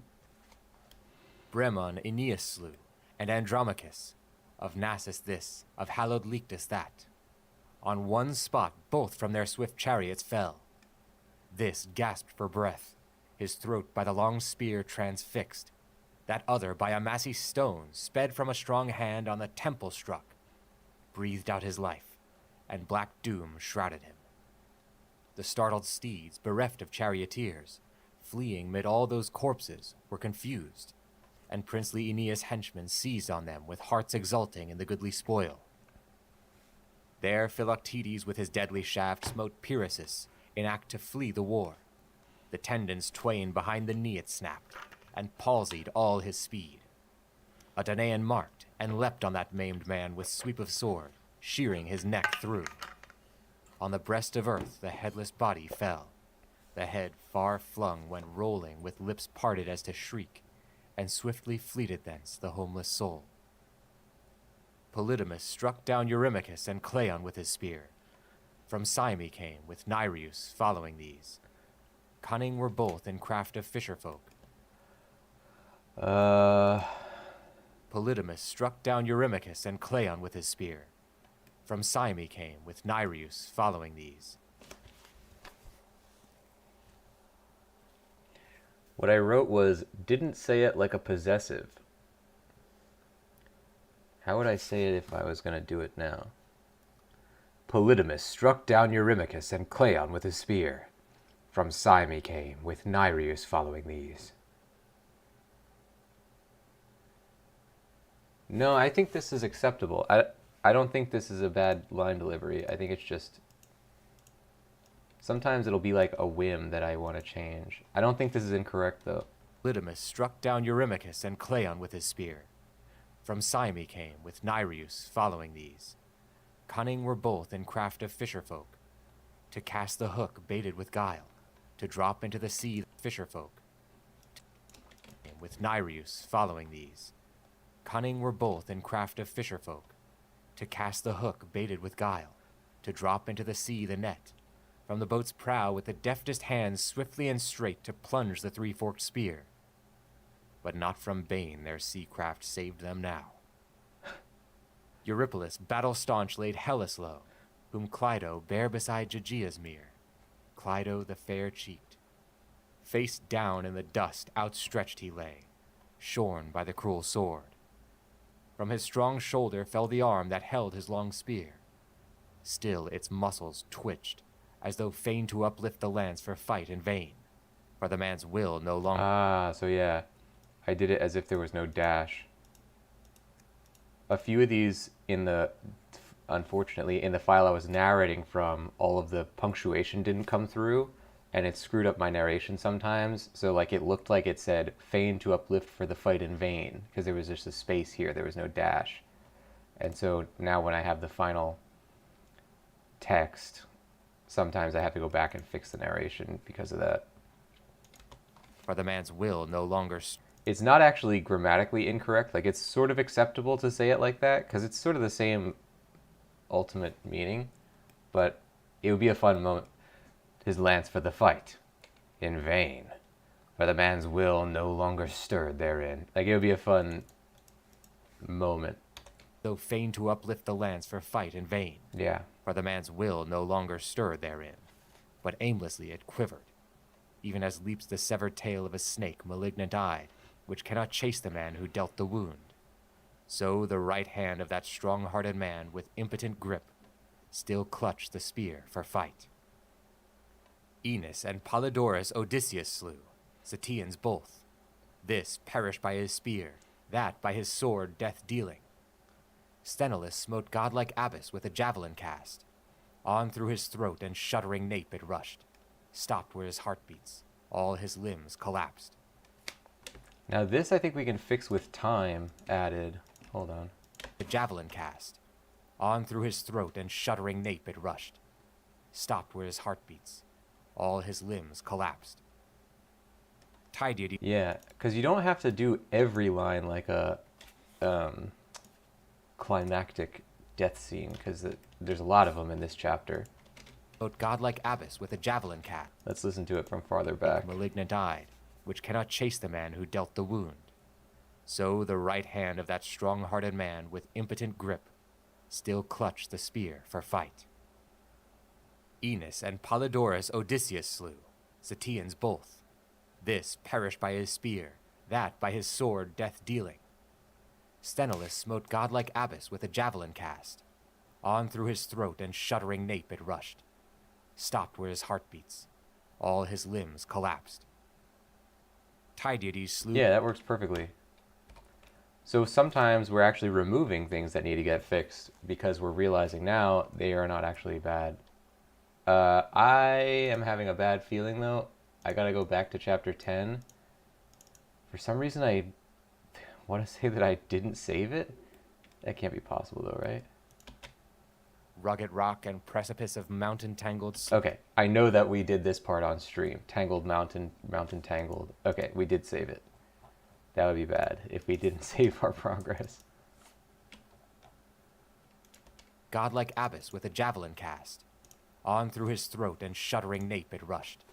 Bremon Aeneas slew, and Andromachus, of Nasus this, of hallowed Lictus that. On one spot both from their swift chariots fell. This gasped for breath, his throat by the long spear transfixed. That other by a massy stone sped from a strong hand on the temple struck, breathed out his life, and black doom shrouded him. The startled steeds, bereft of charioteers, fleeing mid all those corpses, were confused, and princely Aeneas' henchmen seized on them with hearts exulting in the goodly spoil. There Philoctetes with his deadly shaft smote Pyrrhasus, in act to flee the war. The tendons twain behind the knee it snapped, and palsied all his speed. A Danaan marked, and leapt on that maimed man with sweep of sword, shearing his neck through. On the breast of earth the headless body fell, the head far flung went rolling with lips parted as to shriek, and swiftly fleeted thence the homeless soul. Polydamas struck down Eurymachus and Cleon with his spear. From Cyme came, with Nireus following these. Cunning were both in craft of fisherfolk. Polydamas struck down Eurymachus and Cleon with his spear. From Cyme came, with Nireus following these. What I wrote was, didn't say it like a possessive. How would I say it if I was going to do it now? Polydamas struck down Eurymachus and Cleon with his spear. From Cyme came, with Nireus following these. No, I think this is acceptable. I don't think this is a bad line delivery. I think it's just... Sometimes it'll be like a whim that I want to change. I don't think this is incorrect, though. Lydamas struck down Eurymachus and Cleon with his spear. From Cyme came, with Nireus following these. Cunning were both in craft of fisherfolk, to cast the hook baited with guile, to drop into the sea fisherfolk. With Nireus following these. Cunning were both in craft of fisherfolk, to cast the hook baited with guile, to drop into the sea the net, from the boat's prow with the deftest hands swiftly and straight to plunge the three-forked spear. But not from bane their sea-craft saved them now. Eurypylus battle-staunch laid Hellas low, whom Clydo bare beside Gygia's mere, Clydo the fair-cheeked. Face down in the dust outstretched he lay, shorn by the cruel sword. From his strong shoulder fell the arm that held his long spear. Still its muscles twitched, as though fain to uplift the lance for fight in vain, for the man's will no longer... Ah, so yeah, I did it as if there was no dash. A few of these unfortunately, in the file I was narrating from, all of the punctuation didn't come through, and it screwed up my narration sometimes, so like it looked like it said, fain to uplift for the fight in vain, because there was just a space here, there was no dash. And so now when I have the final text, sometimes I have to go back and fix the narration because of that. For the man's will no longer... It's not actually grammatically incorrect, like it's sort of acceptable to say it like that, because it's sort of the same ultimate meaning, but it would be a fun moment. His lance for the fight, in vain, for the man's will no longer stirred therein. Like, it would be a fun moment. Though fain to uplift the lance for fight in vain. Yeah. For the man's will no longer stirred therein, but aimlessly it quivered, even as leaps the severed tail of a snake malignant-eyed, which cannot chase the man who dealt the wound. So the right hand of that strong-hearted man with impotent grip still clutched the spear for fight. Aeneas and Polydorus Odysseus slew, Ceteians both. This perished by his spear, that by his sword death dealing. Sthenelus smote godlike Abas with a javelin cast. On through his throat and shuddering nape it rushed, stopped where his heart beats, all his limbs collapsed. Now this I think we can fix with time added. Hold on. The javelin cast. On through his throat and shuddering nape it rushed, stopped where his heart beats, all his limbs collapsed. Tydeid. Yeah, because you don't have to do every line like a climactic death scene, because there's a lot of them in this chapter. Godlike Abas with a javelin cast. Let's listen to it from farther back. Malignant-eyed, which cannot chase the man who dealt the wound. So the right hand of that strong-hearted man with impotent grip still clutched the spear for fight. Aeneas and Polydorus Odysseus slew, Ceteians both. This perished by his spear, that by his sword death dealing. Sthenelus smote godlike Abas with a javelin cast. On through his throat and shuddering nape it rushed, stopped where his heart beats, all his limbs collapsed. Tydeid slew... Yeah, that works perfectly. So sometimes we're actually removing things that need to get fixed because we're realizing now they are not actually bad. I am having a bad feeling though. I gotta go back to chapter 10. For some reason I want to say that I didn't save it. That can't be possible though, right? Rugged rock and precipice of mountain tangled... Okay, I know that we did this part on stream. Tangled mountain, mountain tangled. Okay, we did save it. That would be bad if we didn't save our progress. Godlike Abas with a javelin cast. On through his throat and shuddering nape it rushed,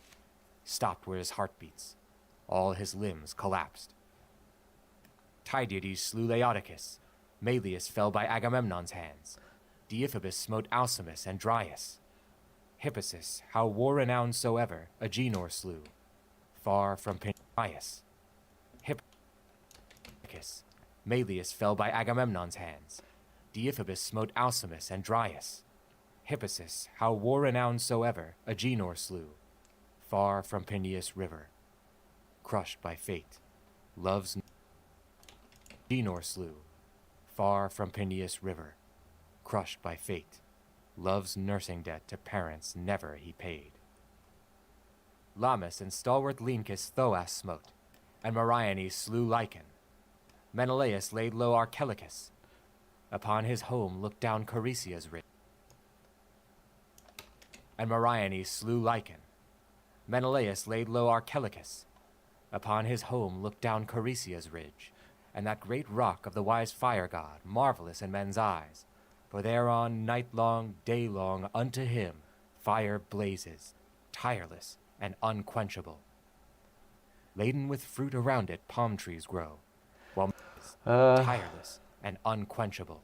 stopped where his heart beats, all his limbs collapsed. Tydeid slew Laodocus. Melius fell by Agamemnon's hands. Deiphobus smote Alcimus and Dryas. Hippasus, how war-renowned soever, Agenor slew, far from Peneius. Hippicus. Melius fell by Agamemnon's hands. Deiphobus smote Alcimus and Dryas. Hippasus, how war-renowned soever, Agenor slew, far from Peneus river, crushed by fate. Love's Agenor slew, far from Peneus river, crushed by fate. Love's nursing debt to parents never he paid. Lamus and stalwart Leancus Thoas smote. And Meriones slew Lycon. Menelaus laid low Archelicus. Upon his home looked down Coricia's ridge. And Meriones slew Lycon. Menelaus laid low Archelicus. Upon his home looked down Coricia's ridge, and that great rock of the wise fire god, marvelous in men's eyes. For thereon night long, day long, unto him fire blazes, tireless and unquenchable. Laden with fruit around it palm trees grow, while tireless and unquenchable.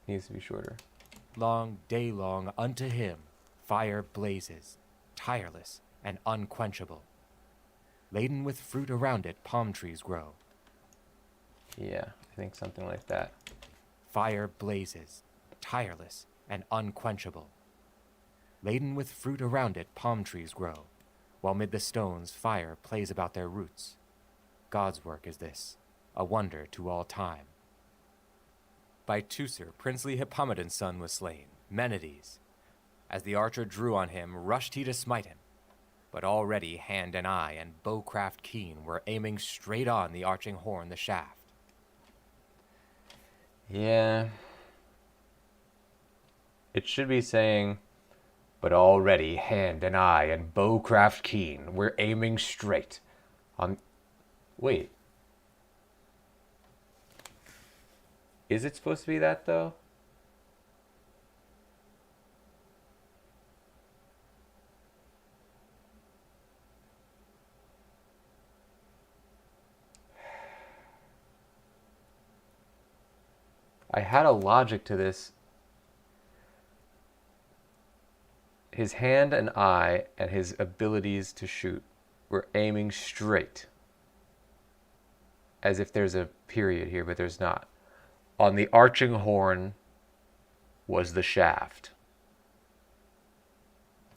Needs to be shorter. Long, day long, unto him fire blazes, tireless and unquenchable. Laden with fruit around it palm trees grow. Yeah, I think something like that. Fire blazes, tireless and unquenchable. Laden with fruit around it palm trees grow, while mid the stones fire plays about their roots. God's work is this, a wonder to all time. By Teucer, princely Hippomedon's son was slain, Menides. As the archer drew on him, rushed he to smite him. But already hand and eye and bowcraft keen were aiming straight on the arching horn the shaft. Yeah. It should be saying, but already hand and eye and bowcraft keen were aiming straight on... Wait. Is it supposed to be that, though? I had a logic to this. His hand and eye and his abilities to shoot were aiming straight. As if there's a period here, but there's not. On the arching horn was the shaft.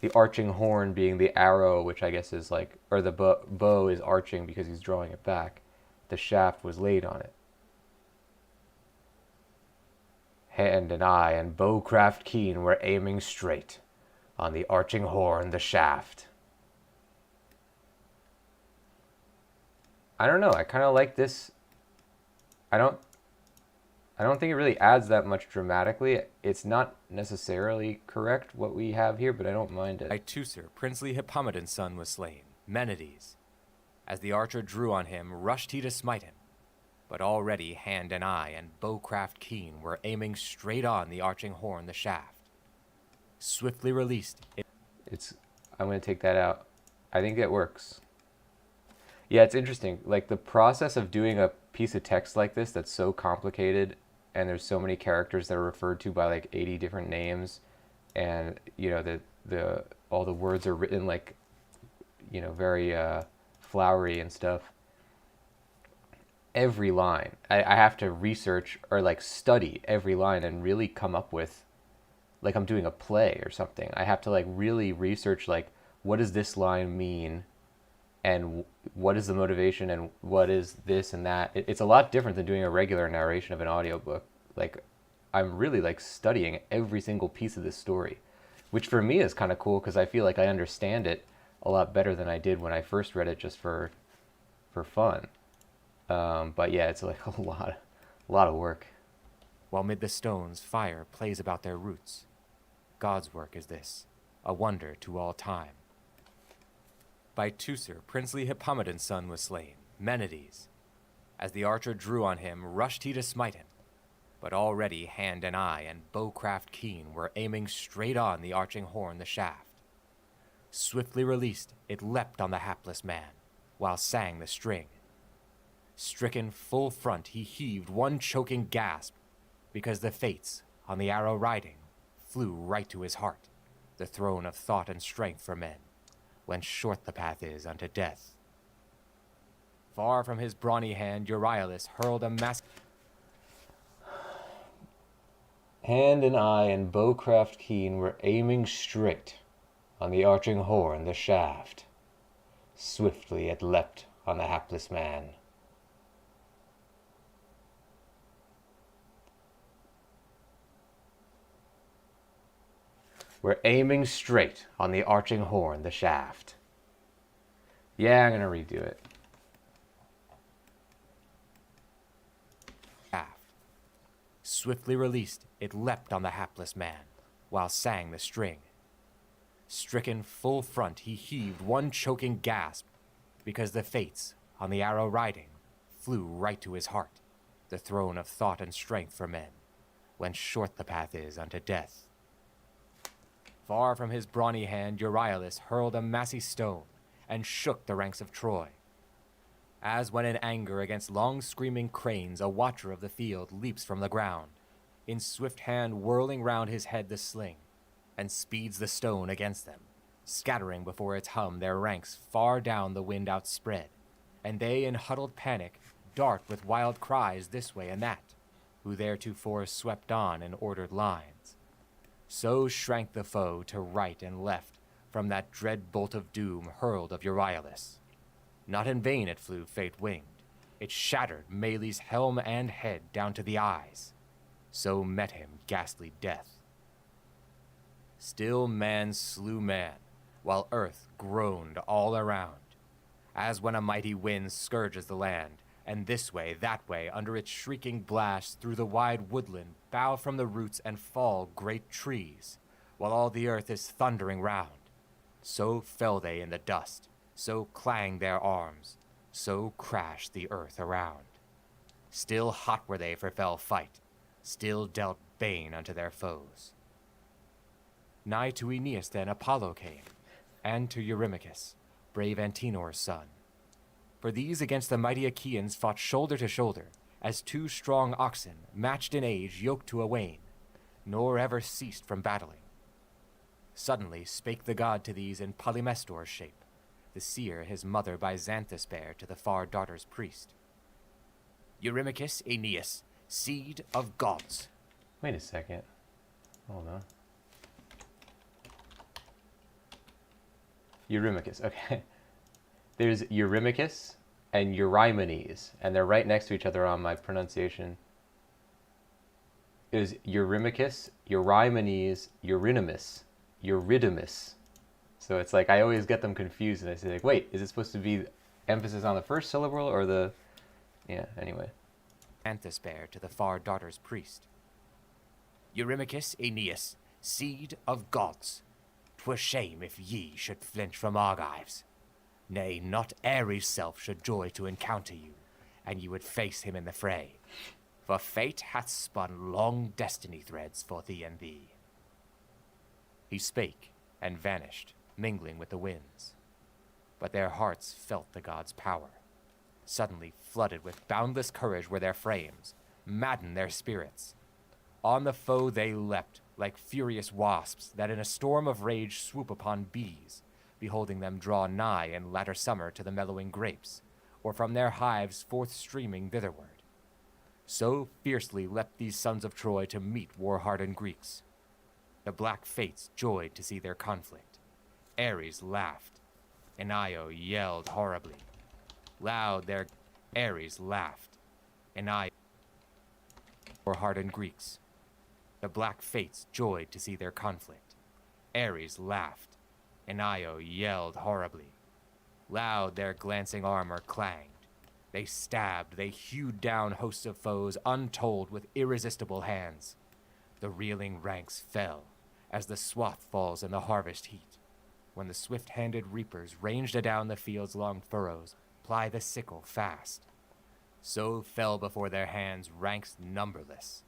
The arching horn being the arrow, which I guess is like, or the bow is arching because he's drawing it back. The shaft was laid on it. Hand and eye and bowcraft keen were aiming straight. On the arching horn, the shaft. I don't know. I kind of like this. I don't think it really adds that much dramatically. It's not necessarily correct what we have here, but I don't mind it. By Teucer, princely Hippomedon's son was slain, Menides. As the archer drew on him, rushed he to smite him. But already hand and eye and bowcraft keen were aiming straight on the arching horn the shaft. Swiftly released, I'm going to take that out. I think it works. Yeah, it's interesting. Like, the process of doing a piece of text like this that's so complicated, and there's so many characters that are referred to by like 80 different names, and you know the all the words are written like, you know, very flowery and stuff. Every line, I have to research or like study every line and really come up with, like I'm doing a play or something. I have to like really research like, what does this line mean, and what is the motivation, and what is this and that. It's a lot different than doing a regular narration of an audiobook. Like, I'm really like studying every single piece of this story, which for me is kind of cool because I feel like I understand it a lot better than I did when I first read it just for fun. But yeah, it's like a lot of work. While mid the stones fire plays about their roots. God's work is this, a wonder to all time. By Teucer, princely Hippomedon's son was slain, Menides. As the archer drew on him, rushed he to smite him. But already hand and eye and bowcraft keen were aiming straight on the arching horn the shaft. Swiftly released, it leapt on the hapless man, while sang the string. Stricken full front, he heaved one choking gasp, because the fates, on the arrow riding, flew right to his heart, the throne of thought and strength for men, when short the path is unto death. Far from his brawny hand, Euryalus hurled a Hand and eye and bowcraft keen were aiming straight on the arching horn the shaft. Swiftly it leapt on the hapless man. We're aiming straight on the arching horn the shaft. Yeah, I'm gonna redo it. Swiftly released, it leapt on the hapless man, while sang the string. Stricken full front, he heaved one choking gasp, because the fates, on the arrow riding, flew right to his heart, the throne of thought and strength for men, when short the path is unto death. Far from his brawny hand, Euryalus hurled a massy stone, and shook the ranks of Troy. As when in anger against long screaming cranes a watcher of the field leaps from the ground, in swift hand whirling round his head the sling, and speeds the stone against them, scattering before its hum their ranks far down the wind outspread, and they in huddled panic dart with wild cries this way and that, who theretofore swept on in ordered lines. So shrank the foe to right and left from that dread bolt of doom hurled of Euryalus. Not in vain it flew fate-winged. It shattered Mele's helm and head down to the eyes. So met him ghastly death. Still man slew man, while earth groaned all around, as when a mighty wind scourges the land, and this way, that way, under its shrieking blast, through the wide woodland, bow from the roots and fall great trees, while all the earth is thundering round. So fell they in the dust, so clanged their arms, so crashed the earth around. Still hot were they for fell fight, still dealt bane unto their foes. Nigh to Aeneas then Apollo came, and to Eurymachus, brave Antenor's son. For these against the mighty Achaeans fought shoulder to shoulder, as two strong oxen, matched in age, yoked to a wain, nor ever ceased from battling. Suddenly spake the god to these in Polymestor's shape, the seer his mother by Xanthus bare to the far daughter's priest. Eurymachus, Aeneas, seed of gods. Wait a second. Hold on. Eurymachus, okay. There's Eurymachus and Eurymenes, and they're right next to each other on my pronunciation. It was Eurymachus, Eurymenes, Eurydimus. So it's like I always get them confused, and I say like, wait, is it supposed to be emphasis on the first syllable or the... Yeah, anyway. Xanthus bare to the far daughter's priest. Eurymachus, Aeneas, seed of gods. 'Twere shame if ye should flinch from Argives. Nay, not Ares' self should joy to encounter you, and ye would face him in the fray. For fate hath spun long destiny threads for thee and thee. He spake, and vanished, mingling with the winds. But their hearts felt the gods' power. Suddenly flooded with boundless courage were their frames, maddened their spirits. On the foe they leapt, like furious wasps that in a storm of rage swoop upon bees, beholding them draw nigh in latter summer to the mellowing grapes, or from their hives forth streaming thitherward. So fiercely leapt these sons of Troy to meet war-hardened Greeks. The black fates joyed to see their conflict. Ares laughed, and Io yelled horribly. Loud their Ares laughed, and Io war-hardened Greeks. The black fates joyed to see their conflict. Ares laughed, and Io yelled horribly. Loud their glancing armor clanged. They stabbed, they hewed down hosts of foes untold with irresistible hands. The reeling ranks fell, as the swath falls in the harvest heat, when the swift-handed reapers ranged adown the field's long furrows, ply the sickle fast. So fell before their hands ranks numberless.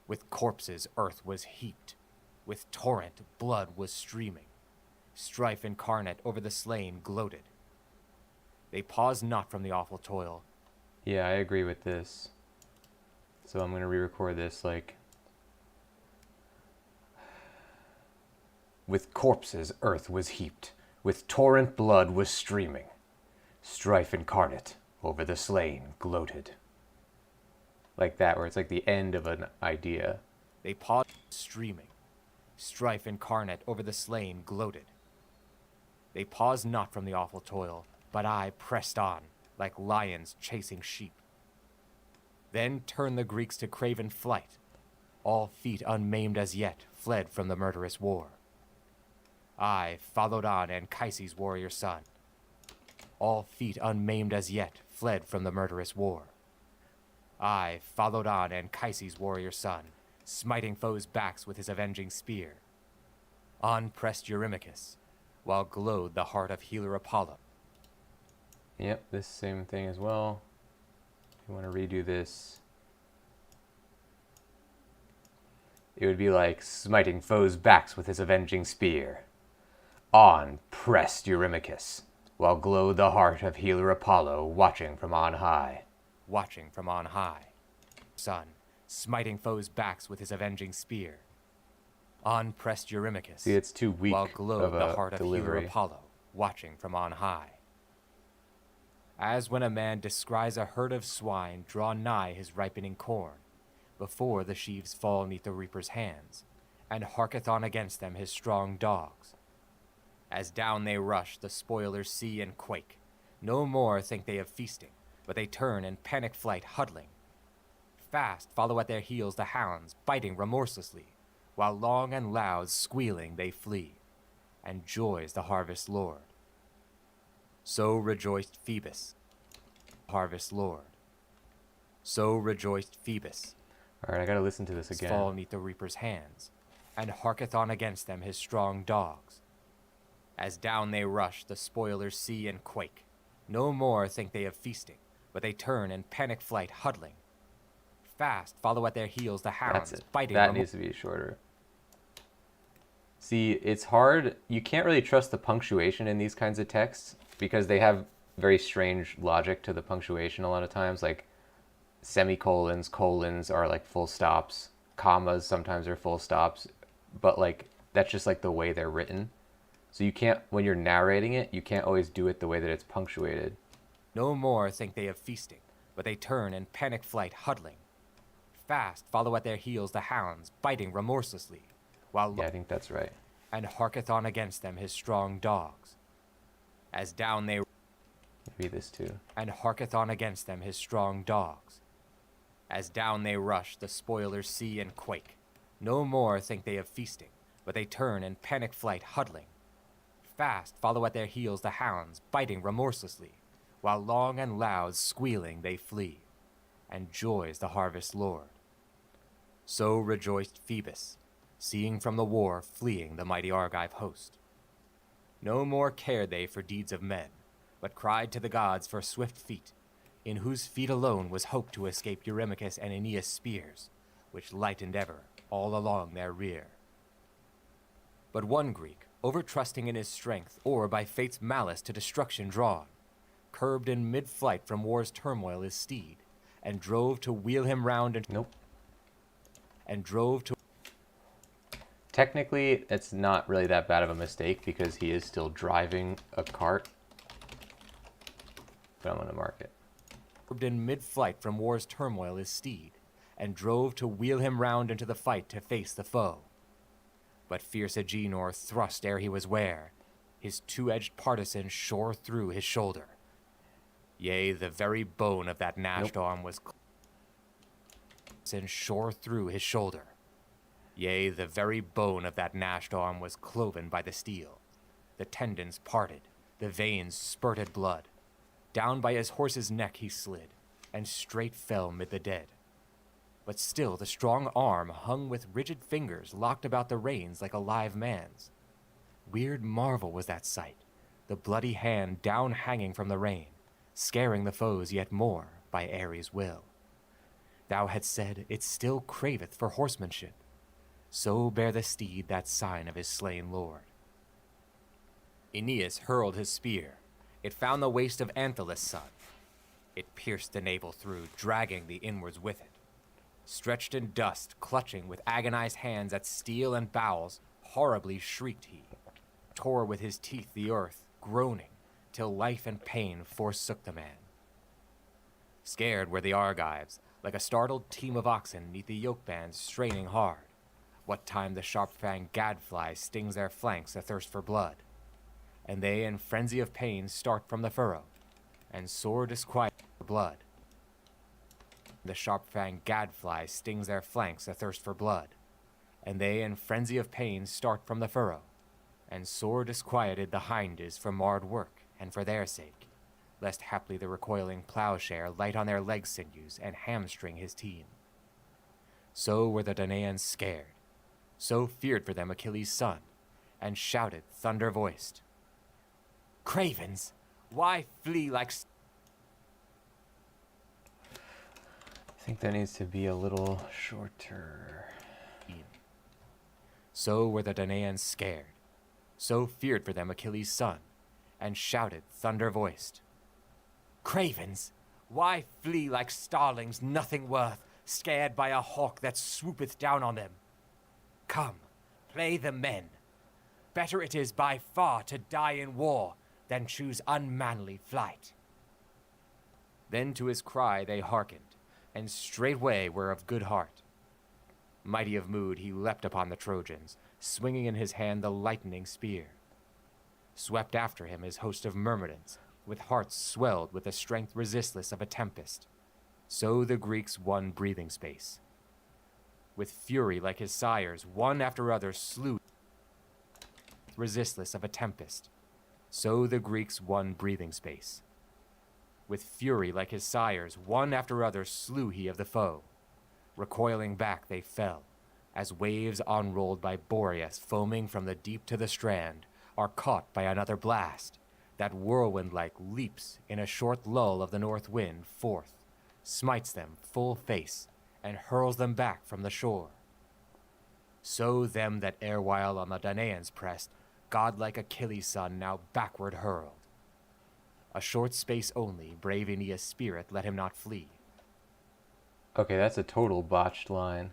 With corpses earth was heaped, with torrent blood was streaming. Strife incarnate over the slain gloated. They paused not from the awful toil. Yeah, I agree with this. So I'm going to re-record this like... With corpses earth was heaped, with torrent blood was streaming. Strife incarnate over the slain gloated. Like that, where it's like the end of an idea. They paused streaming. Strife incarnate over the slain gloated. They paused not from the awful toil, but I pressed on, like lions chasing sheep. Then turned the Greeks to craven flight. All feet unmaimed as yet fled from the murderous war. I followed on Anchises' warrior son. all feet unmaimed as yet, fled from the murderous war. I followed on Anchises' warrior son, smiting foes' backs with his avenging spear. On pressed Eurymachus, while glowed the heart of healer Apollo. Yep, this same thing as well. If you want to redo this, it would be like smiting foes' backs with his avenging spear. On pressed Eurymachus, while glowed the heart of healer Apollo, watching from on high. Watching from on high. Son, smiting foes' backs with his avenging spear. On pressed Eurymachus. See, it's too weak while glowed of the a heart of delivery. healer Apollo, watching from on high. As when a man descries a herd of swine draw nigh his ripening corn, before the sheaves fall 'neath the reaper's hands, and harketh on against them his strong dogs. As down they rush, the spoilers see and quake. No more think they of feasting, but they turn in panic flight, huddling. Fast follow at their heels the hounds, biting remorselessly, while long and loud squealing they flee, and joys the harvest lord. So rejoiced Phoebus, harvest lord. So rejoiced Phoebus. Alright, I gotta listen to this again. Fall 'neath the reaper's hands, and harketh on against them his strong dogs. As down they rush, the spoilers see and quake. No more think they of feasting, but they turn in panic flight, huddling. Fast follow at their heels the hounds, That's it. biting. That needs to be shorter. See, it's hard. You can't really trust the punctuation in these kinds of texts because they have very strange logic to the punctuation a lot of times. Like semicolons, colons are like full stops. Commas sometimes are full stops. But like that's just like the way they're written. So you can't, when you're narrating it, you can't always do it the way that it's punctuated. No more think they of feasting, but they turn in panic flight, huddling. Fast follow at their heels the hounds, biting remorselessly, while Yeah, I think that's right. and harketh on against them his strong dogs. As down they Maybe this too. and harketh on against them his strong dogs. As down they rush, the spoilers see and quake. No more think they of feasting, but they turn in panic flight, huddling. Fast follow at their heels the hounds, biting remorselessly, while long and loud squealing they flee, and joys the harvest lord. So rejoiced Phoebus, seeing from the war fleeing the mighty Argive host. No more cared they for deeds of men, but cried to the gods for swift feet, in whose feet alone was hope to escape Eurymachus and Aeneas' spears, which lightened ever all along their rear. But one Greek, over-trusting in his strength, or by fate's malice to destruction drawn, curbed in mid-flight from war's turmoil his steed, and drove to wheel him round and Nope. drove to Technically, it's not really that bad of a mistake because he is still driving a cart. But I'm going to mark it. curbed in mid-flight from war's turmoil his steed, and drove to wheel him round into the fight to face the foe. But fierce Agenor thrust ere he was ware, his two-edged partisan shore through his shoulder. Yea, the very bone of that gnashed arm was and shore through his shoulder. Yea, the very bone of that gnashed arm was cloven by the steel. The tendons parted, the veins spurted blood. Down by his horse's neck he slid, and straight fell mid the dead. But still the strong arm hung with rigid fingers locked about the reins like a live man's. Weird marvel was that sight, the bloody hand down hanging from the rein, scaring the foes yet more by Ares' will. Thou hadst said, it still craveth for horsemanship. So bare the steed that sign of his slain lord. Aeneas hurled his spear. It found the waist of Anthilus' son. It pierced the navel through, dragging the inwards with it. Stretched in dust, clutching with agonized hands at steel and bowels, horribly shrieked he. Tore with his teeth the earth, groaning, till life and pain forsook the man. Scared were the Argives, like a startled team of oxen neath the yoke bands straining hard. What time the sharp-fanged gadfly stings their flanks athirst for blood, and they in frenzy of pain start from the furrow, and sore disquiet for blood. The sharp-fanged gadfly stings their flanks athirst for blood, and they in frenzy of pain start from the furrow, and sore disquieted the hind is for marred work, and for their sake, lest haply the recoiling plowshare light on their leg sinews and hamstring his team. So were the Danaans scared, so feared for them Achilles' son, and shouted thunder-voiced, "Cravens, why flee like..." I think that needs to be a little shorter. So were the Danaans scared, so feared for them Achilles' son, and shouted thunder-voiced, "Cravens, why flee like starlings nothing worth, scared by a hawk that swoopeth down on them? Come, play the men. Better it is by far to die in war than choose unmanly flight." Then to his cry they hearkened, and straightway were of good heart. Mighty of mood, he leapt upon the Trojans, swinging in his hand the lightning spear. Swept after him his host of Myrmidons, with hearts swelled with the strength resistless of a tempest. So the Greeks won breathing space. With fury like his sires, one after other slew, resistless of a tempest. So the Greeks won breathing space. With fury like his sires, one after other slew he of the foe. Recoiling back they fell, as waves unrolled by Boreas foaming from the deep to the strand, are caught by another blast, that whirlwind-like leaps in a short lull of the north wind forth, smites them full face, and hurls them back from the shore. So them that erewhile on the Danaans pressed, godlike Achilles' son now backward hurled. A short space only, brave Aeneas' spirit let him not flee. Okay, that's a total botched line.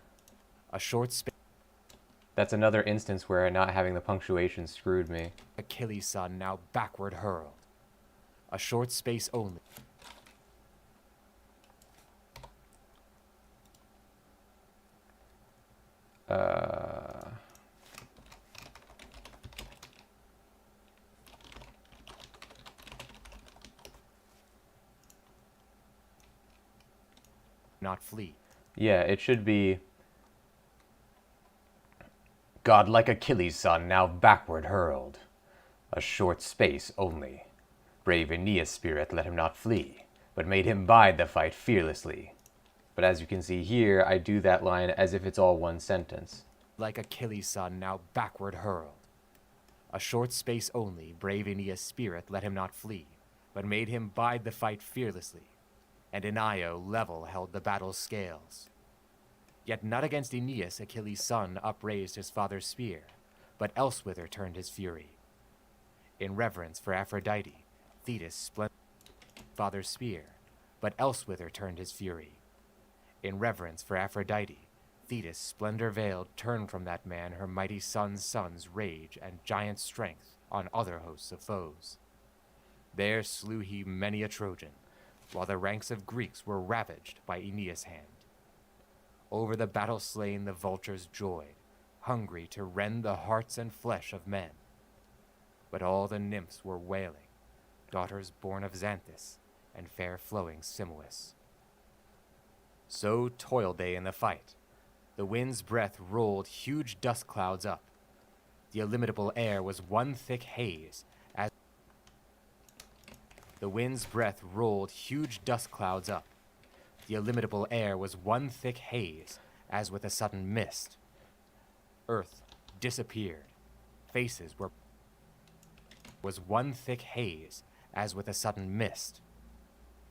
A short space. That's another instance where not having the punctuation screwed me. Achilles' son now backward hurled. A short space only. Not flee. Yeah, it should be godlike Achilles' son now backward hurled. A short space only. Brave Aeneas' spirit let him not flee, but made him bide the fight fearlessly. But as you can see here, I do that line as if it's all one sentence. Like Achilles' son now backward hurled. A short space only, brave Aeneas' spirit let him not flee, but made him bide the fight fearlessly. And in Io level held the battle's scales. Yet not against Aeneas Achilles' son upraised his father's spear, but elsewhither turned his fury. In reverence for Aphrodite, Thetis splendid father's spear, but elsewhither turned his fury. In reverence for Aphrodite, Thetis splendor-veiled turned from that man her mighty son's rage and giant strength on other hosts of foes. There slew he many a Trojan, while the ranks of Greeks were ravaged by Aeneas' hand. Over the battle slain the vultures joyed, hungry to rend the hearts and flesh of men. But all the nymphs were wailing, daughters born of Xanthus and fair-flowing Simois. So toiled they in the fight. The wind's breath rolled huge dust clouds up. The illimitable air was one thick haze, as the wind's breath rolled huge dust clouds up. The illimitable air was one thick haze, as with a sudden mist. Earth disappeared. Faces were was one thick haze, as with a sudden mist.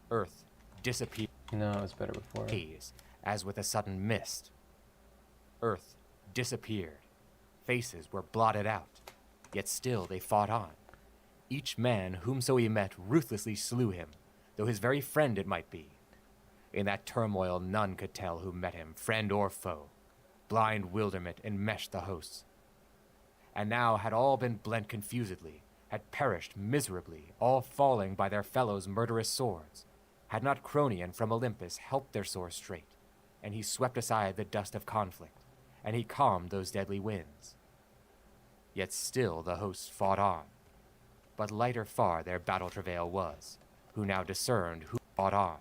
Earth disappeared. No, it was better before. Haze, as with a sudden mist. Earth disappeared. Faces were blotted out, yet still they fought on. Each man whomso he met ruthlessly slew him, though his very friend it might be. In that turmoil none could tell who met him, friend or foe. Blind wilderment enmeshed the hosts. And now had all been blent confusedly, had perished miserably, all falling by their fellows' murderous swords, had not Cronion from Olympus helped their sore strait, and he swept aside the dust of conflict, and he calmed those deadly winds. Yet still the hosts fought on, but lighter far their battle travail was, who now discerned who fought on.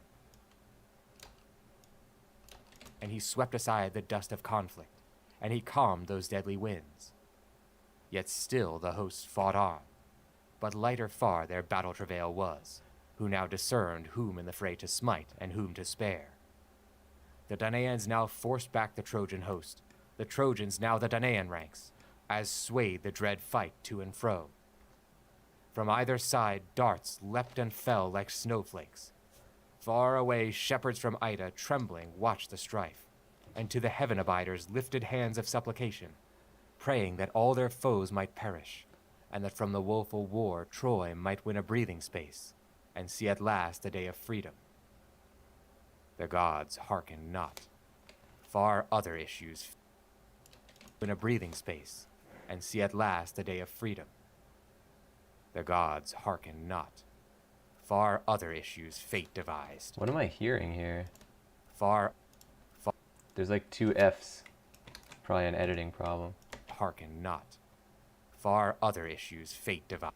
And he swept aside the dust of conflict, and he calmed those deadly winds. Yet still the hosts fought on, but lighter far their battle travail was, who now discerned whom in the fray to smite and whom to spare. The Danaans now forced back the Trojan host, the Trojans now the Danaan ranks, as swayed the dread fight to and fro. From either side darts leapt and fell like snowflakes. Far away shepherds from Ida, trembling, watched the strife, and to the heaven abiders lifted hands of supplication, praying that all their foes might perish, and that from the woeful war Troy might win a breathing space, and see at last a day of freedom. The gods hearkened not. Far other issues win a breathing space, and see at last a day of freedom. The gods hearkened not. Far other issues fate devised. What am I hearing here? Far There's like 2 F's. Probably an editing problem. hearken not. Far other issues fate devised.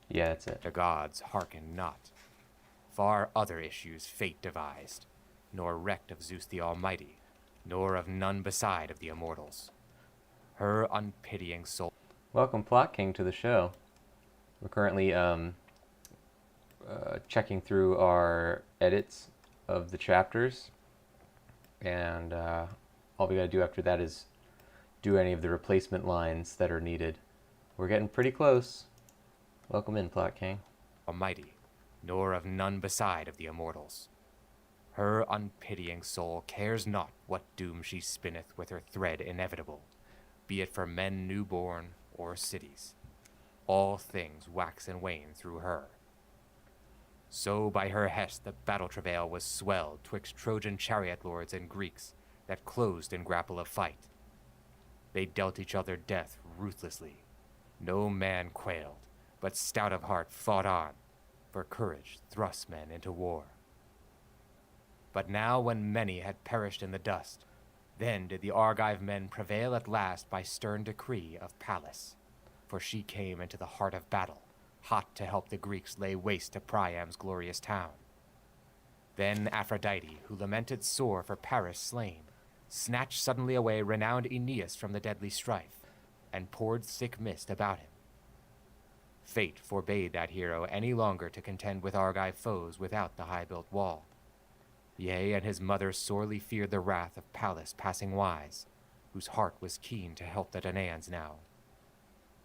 Yeah, that's it. The gods hearken not. Far other issues fate devised, nor recked of Zeus the Almighty, nor of none beside of the immortals. Her unpitying soul. Welcome, Plot King, to the show. We're currently checking through our edits of the chapters, and all we gotta do after that is do any of the replacement lines that are needed. We're getting pretty close. Welcome in, Plot King. Almighty, nor of none beside of the immortals. Her unpitying soul cares not what doom she spinneth with her thread inevitable, be it for men newborn or cities. All things wax and wane through her. So by her hest the battle travail was swelled twixt Trojan chariot lords and Greeks that closed in grapple of fight. They dealt each other death ruthlessly. No man quailed, but stout of heart fought on, for courage thrusts men into war. But now when many had perished in the dust, then did the Argive men prevail at last by stern decree of Pallas, for she came into the heart of battle, hot to help the Greeks lay waste to Priam's glorious town. Then Aphrodite, who lamented sore for Paris slain, snatched suddenly away renowned Aeneas from the deadly strife, and poured thick mist about him. Fate forbade that hero any longer to contend with Argive foes without the high-built wall. Yea, and his mother sorely feared the wrath of Pallas passing wise, whose heart was keen to help the Danaans now.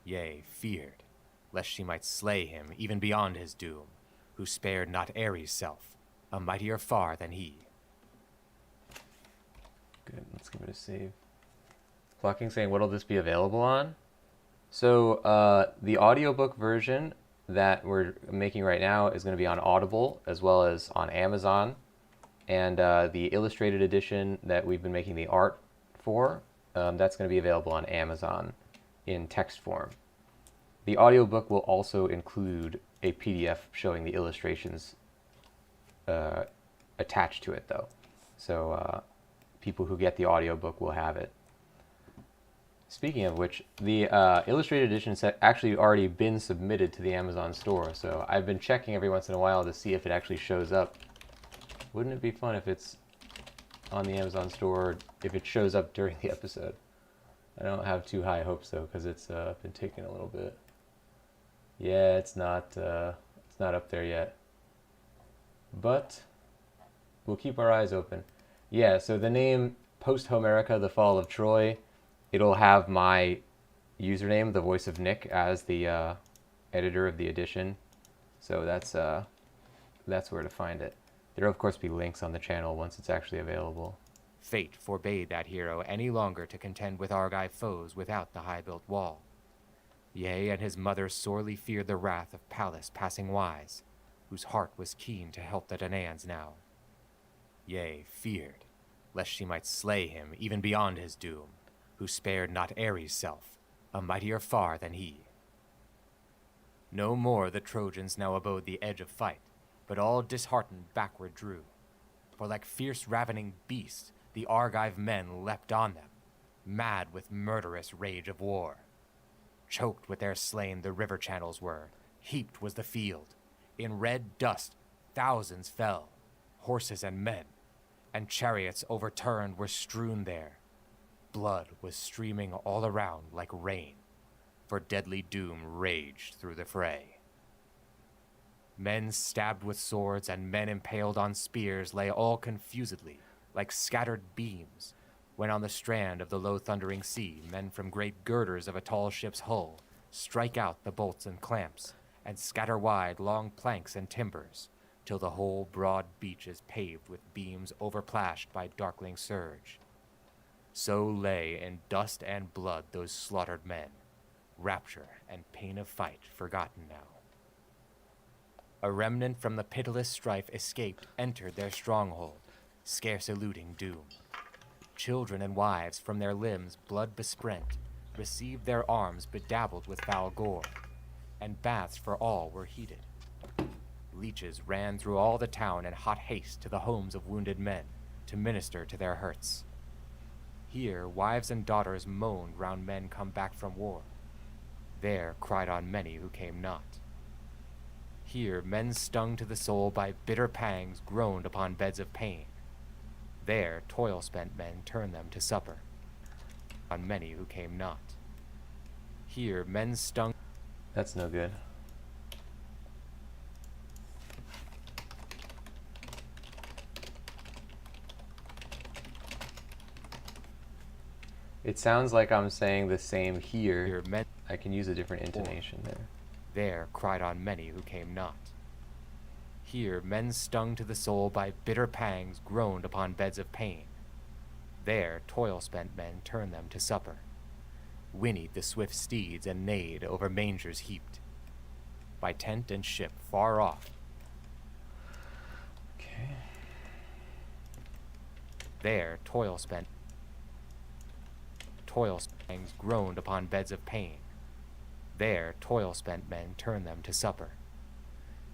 Yea, feared, lest she might slay him even beyond his doom, who spared not Ares' self, a mightier far than he. Good, let's give it a save. Plot King saying, what'll this be available on? So, the audiobook version that we're making right now is going to be on Audible, as well as on Amazon. And the illustrated edition that we've been making the art for, that's going to be available on Amazon in text form. The audiobook will also include a PDF showing the illustrations attached to it, though. So people who get the audiobook will have it. Speaking of which, the illustrated edition has actually already been submitted to the Amazon store, so I've been checking every once in a while to see if it actually shows up. Wouldn't it be fun if it's on the Amazon store, if it shows up during the episode? I don't have too high hopes, though, because it's been taking a little bit. Yeah, it's not up there yet. But we'll keep our eyes open. Yeah, so the name Posthomerica, The Fall of Troy, it'll have my username, The Voice of Nick, as the editor of the edition. So that's where to find it. There'll of course be links on the channel once it's actually available. Fate forbade that hero any longer to contend with Argive foes without the high-built wall. Yea, and his mother sorely feared the wrath of Pallas passing wise, whose heart was keen to help the Danaans now. Yea, feared, lest she might slay him even beyond his doom, who spared not Ares' self, a mightier far than he. No more the Trojans now abode the edge of fight, but all disheartened backward drew. For like fierce ravening beasts, the Argive men leapt on them, mad with murderous rage of war. Choked with their slain the river channels were, heaped was the field. In red dust thousands fell, horses and men, and chariots overturned were strewn there. Blood was streaming all around like rain. for deadly doom raged through the fray. Men stabbed with swords and men impaled on spears lay all confusedly, like scattered beams, when on the strand of the low thundering sea men from great girders of a tall ship's hull strike out the bolts and clamps, and scatter wide long planks and timbers, till the whole broad beach is paved with beams overplashed by darkling surge. So lay in dust and blood those slaughtered men, rapture and pain of fight forgotten now. A remnant from the pitiless strife escaped, entered their stronghold, scarce eluding doom. Children and wives from their limbs blood besprent, received their arms bedabbled with foul gore, and baths for all were heated. Leeches ran through all the town in hot haste to the homes of wounded men, to minister to their hurts. Here wives and daughters moaned round men come back from war. There cried on many who came not. Here men stung to the soul by bitter pangs groaned upon beds of pain. There toil-spent men turned them to supper, on many who came not. Here men stung... That's no good. It sounds like I'm saying the same here. I can use a different intonation there. There cried on many who came not. Here men stung to the soul by bitter pangs groaned upon beds of pain. There toil-spent men turned them to supper, whinnied the swift steeds and neighed over mangers heaped, by tent and ship far off. Okay. There toil-spent pangs groaned upon beds of pain. There toil-spent men turned them to supper,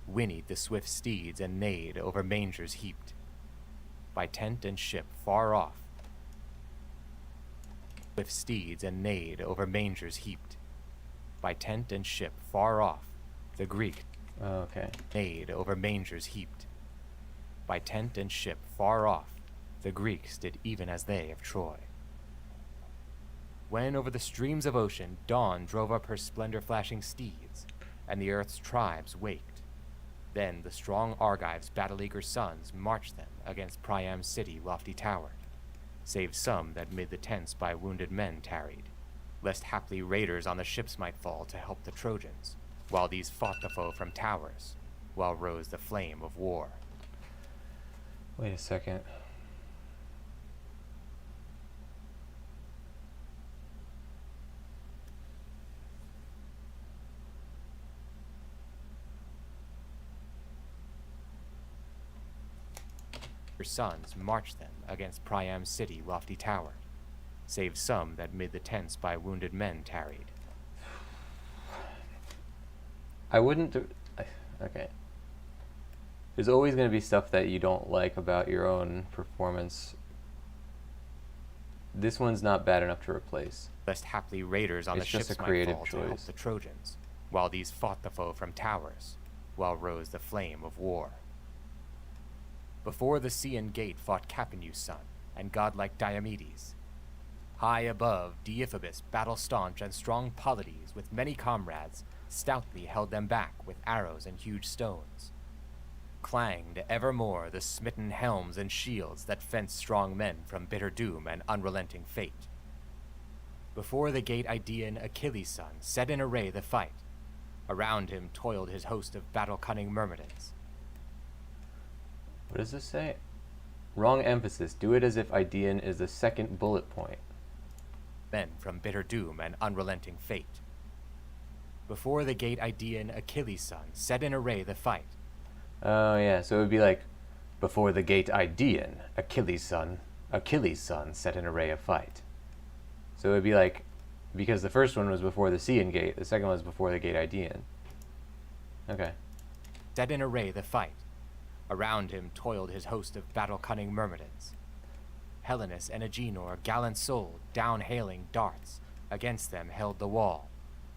whinnied the swift steeds and neighed over mangers heaped, by tent and ship far off. Swift steeds and neighed over mangers heaped, by tent and ship far off. The Greek neighed over mangers heaped, by tent and ship far off. The Greeks did even as they of Troy. When over the streams of ocean dawn drove up her splendor-flashing steeds, and the earth's tribes waked, then the strong Argives' battle-eager sons marched them against Priam's city lofty towered, save some that mid the tents by wounded men tarried, lest haply raiders on the ships might fall to help the Trojans, while these fought the foe from towers, while rose the flame of war. Wait a second. Her sons marched them against Priam's city lofty towered, save some that mid the tents by wounded men tarried. I wouldn't do... Okay. There's always going to be stuff that you don't like about your own performance. This one's not bad enough to replace. Lest haply raiders on the ships might fall to help the Trojans, while these fought the foe from towers, while rose the flame of war. Before the Scaean gate fought Capaneus' son, and godlike Diomedes. High above, Deiphobus, battle-staunch and strong Polides, with many comrades, stoutly held them back with arrows and huge stones. Clanged evermore the smitten helms and shields that fenced strong men from bitter doom and unrelenting fate. Before the gate Idaean Achilles' son set in array the fight. Around him toiled his host of battle-cunning Myrmidons. What does this say? Wrong emphasis. Do it as if Idaean is the second bullet point. Men from bitter doom and unrelenting fate. Before the gate Idaean Achilles' son set in array the fight. Oh yeah, so it would be like, before the gate Idaean, Achilles' son set in array of fight. So it would be like, because the first one was before the Scaean gate, the second one was before the gate Idaean. Okay. Set in array the fight. Around him toiled his host of battle-cunning Myrmidons. Helenus and Agenor, gallant-souled, down-hailing darts, against them held the wall,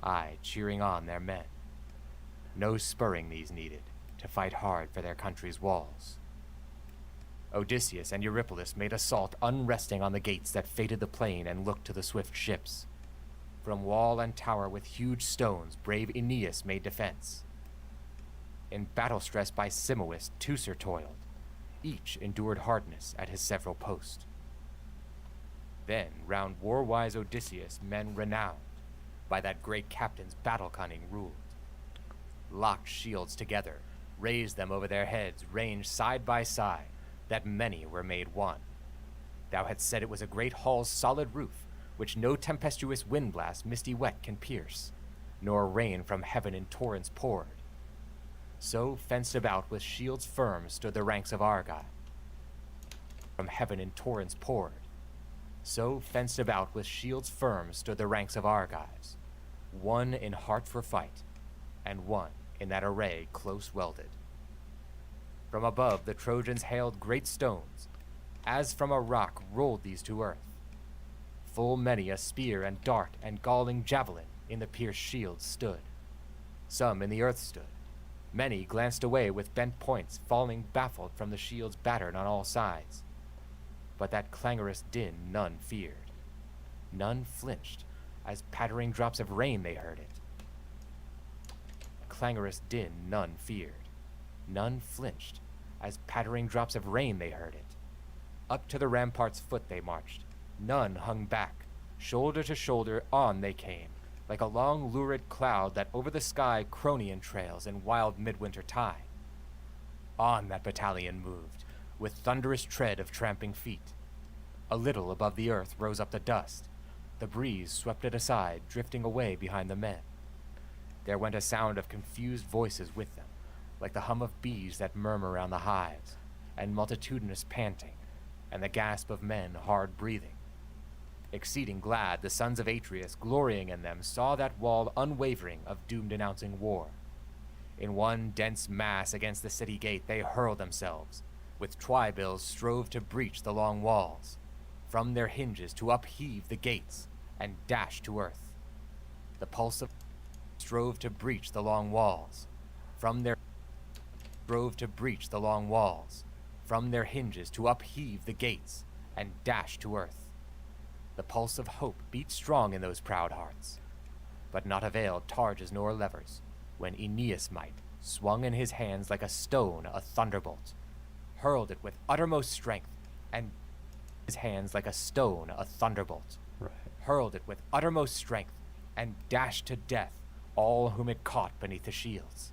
aye, cheering on their men. No spurring these needed, to fight hard for their country's walls. Odysseus and Eurypylus made assault unresting on the gates that fated the plain and looked to the swift ships. From wall and tower with huge stones, brave Aeneas made defense. In battle stressed by Simois, Teucer toiled. Each endured hardness at his several post. Then round war-wise Odysseus men renowned, by that great captain's battle cunning ruled. Locked shields together, raised them over their heads, ranged side by side, that many were made one. Thou hadst said it was a great hall's solid roof, which no tempestuous wind blast misty wet can pierce, nor rain from heaven in torrents poured. So fenced about with shields firm stood the ranks of Argive. From heaven in torrents poured. So fenced about with shields firm stood the ranks of Argives, one in heart for fight, and one in that array close welded. From above the Trojans hailed great stones, as from a rock rolled these to earth. Full many a spear and dart and galling javelin in the pierced shields stood. Some in the earth stood. Many glanced away with bent points, falling baffled from the shields battered on all sides. But that clangorous din none feared. None flinched, as pattering drops of rain they heard it. Clangorous din none feared. None flinched, as pattering drops of rain they heard it. Up to the rampart's foot they marched. None hung back. Shoulder to shoulder on they came, like a long lurid cloud that over the sky Cronian trails in wild midwinter tide. On that battalion moved, with thunderous tread of tramping feet. A little above the earth rose up the dust. The breeze swept it aside, drifting away behind the men. There went a sound of confused voices with them, like the hum of bees that murmur round the hives, and multitudinous panting, and the gasp of men hard breathing. Exceeding glad, the sons of Atreus, glorying in them, saw that wall unwavering of doom denouncing war. In one dense mass against the city gate they hurled themselves, with twy-bills strove to breach the long walls, from their hinges to upheave the gates, and dash to earth. The pulse of strove to breach the long walls, from their hinges to upheave the gates, and dash to earth. The pulse of hope beat strong in those proud hearts, but not availed targes nor levers, when Aeneas' might swung in his hands like a stone, a thunderbolt, hurled it with uttermost strength, and hurled it with uttermost strength, and dashed to death all whom it caught beneath the shields.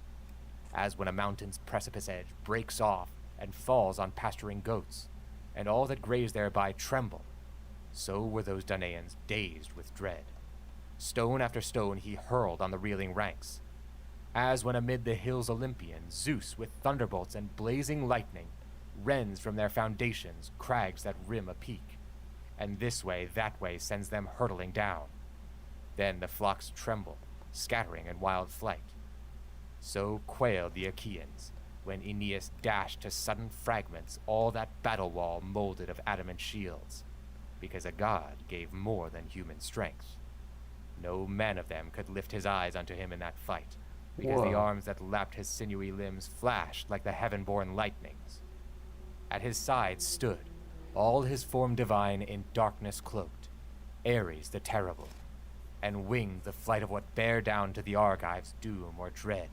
As when a mountain's precipice edge breaks off and falls on pasturing goats, and all that graze thereby tremble, so were those Danaans dazed with dread. Stone after stone he hurled on the reeling ranks. As when amid the hills Olympian, Zeus with thunderbolts and blazing lightning rends from their foundations crags that rim a peak, and this way that way sends them hurtling down. Then the flocks tremble, scattering in wild flight. So quailed the Achaeans, when Aeneas dashed to sudden fragments all that battle wall molded of adamant shields, because a god gave more than human strength. No man of them could lift his eyes unto him in that fight, because the arms that lapped his sinewy limbs flashed like the heaven-born lightnings. At his side stood, all his form divine in darkness cloaked, Ares the terrible, and winged the flight of what bare down to the Argives doom or dread.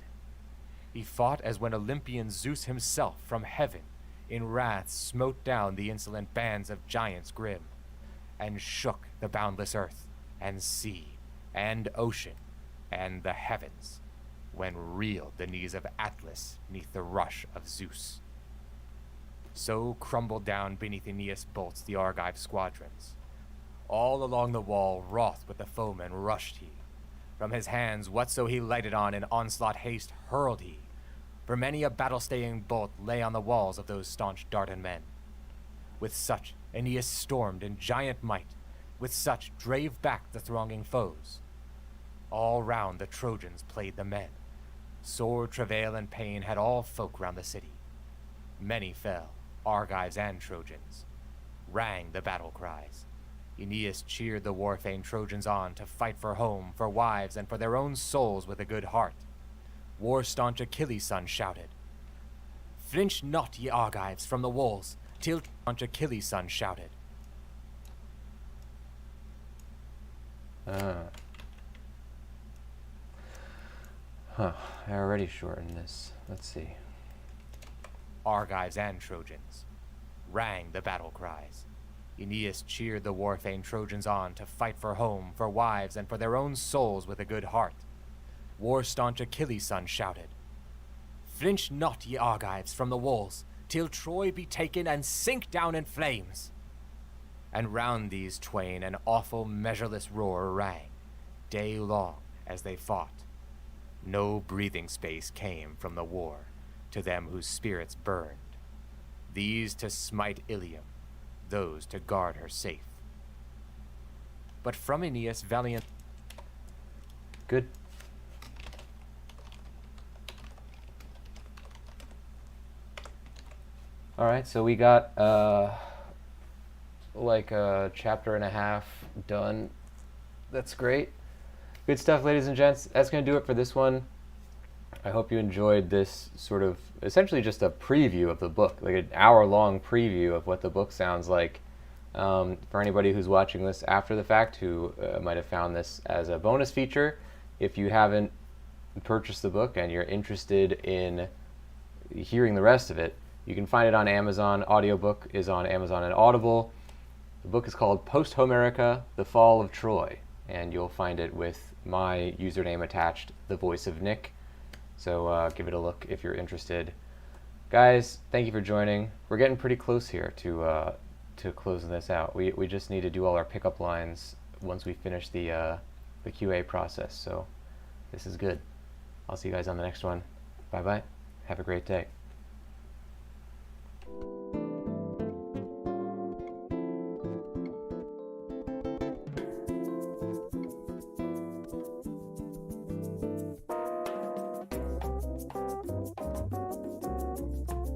He fought as when Olympian Zeus himself from heaven in wrath smote down the insolent bands of giants grim, and shook the boundless earth, and sea, and ocean, and the heavens, when reeled the knees of Atlas neath the rush of Zeus. So crumbled down beneath Aeneas' bolts the Argive squadrons. All along the wall wroth with the foemen rushed he. From his hands whatso he lighted on in onslaught haste hurled he, for many a battle-staying bolt lay on the walls of those staunch Dardan men. With such Aeneas stormed in giant might, with such drave back the thronging foes. All round the Trojans played the men. Sore travail and pain had all folk round the city. Many fell, Argives and Trojans. Rang the battle cries. Aeneas cheered the war-fain Trojans on to fight for home, for wives, and for their own souls with a good heart. War-staunch Achilles' son shouted, "Flinch not, ye Argives, from the walls, till staunch Achilles' son shouted." Huh, I already shortened this. Let's see. Argives and Trojans. Rang the battle cries. Aeneas cheered the war-fain Trojans on to fight for home, for wives, and for their own souls with a good heart. War-staunch Achilles' son shouted, "Flinch not, ye Argives, from the walls, till Troy be taken and sink down in flames." And round these twain an awful measureless roar rang, day long as they fought. No breathing space came from the war to them whose spirits burned, these to smite Ilium, those to guard her safe. But from Aeneas valiant... Good. Alright, so we got like a chapter and a half done. That's great. Good stuff, ladies and gents. That's going to do it for this one. I hope you enjoyed this sort of, essentially just a preview of the book, like an hour-long preview of what the book sounds like. For anybody who's watching this after the fact, who might have found this as a bonus feature, if you haven't purchased the book and you're interested in hearing the rest of it, you can find it on Amazon. Audiobook is on Amazon and Audible. The book is called Posthomerica, The Fall of Troy, and you'll find it with my username attached, The Voice of Nick. So give it a look if you're interested. Guys, thank you for joining. We're getting pretty close here to closing this out. We just need to do all our pickup lines once we finish the QA process. So this is good. I'll see you guys on the next one. Bye-bye. Have a great day.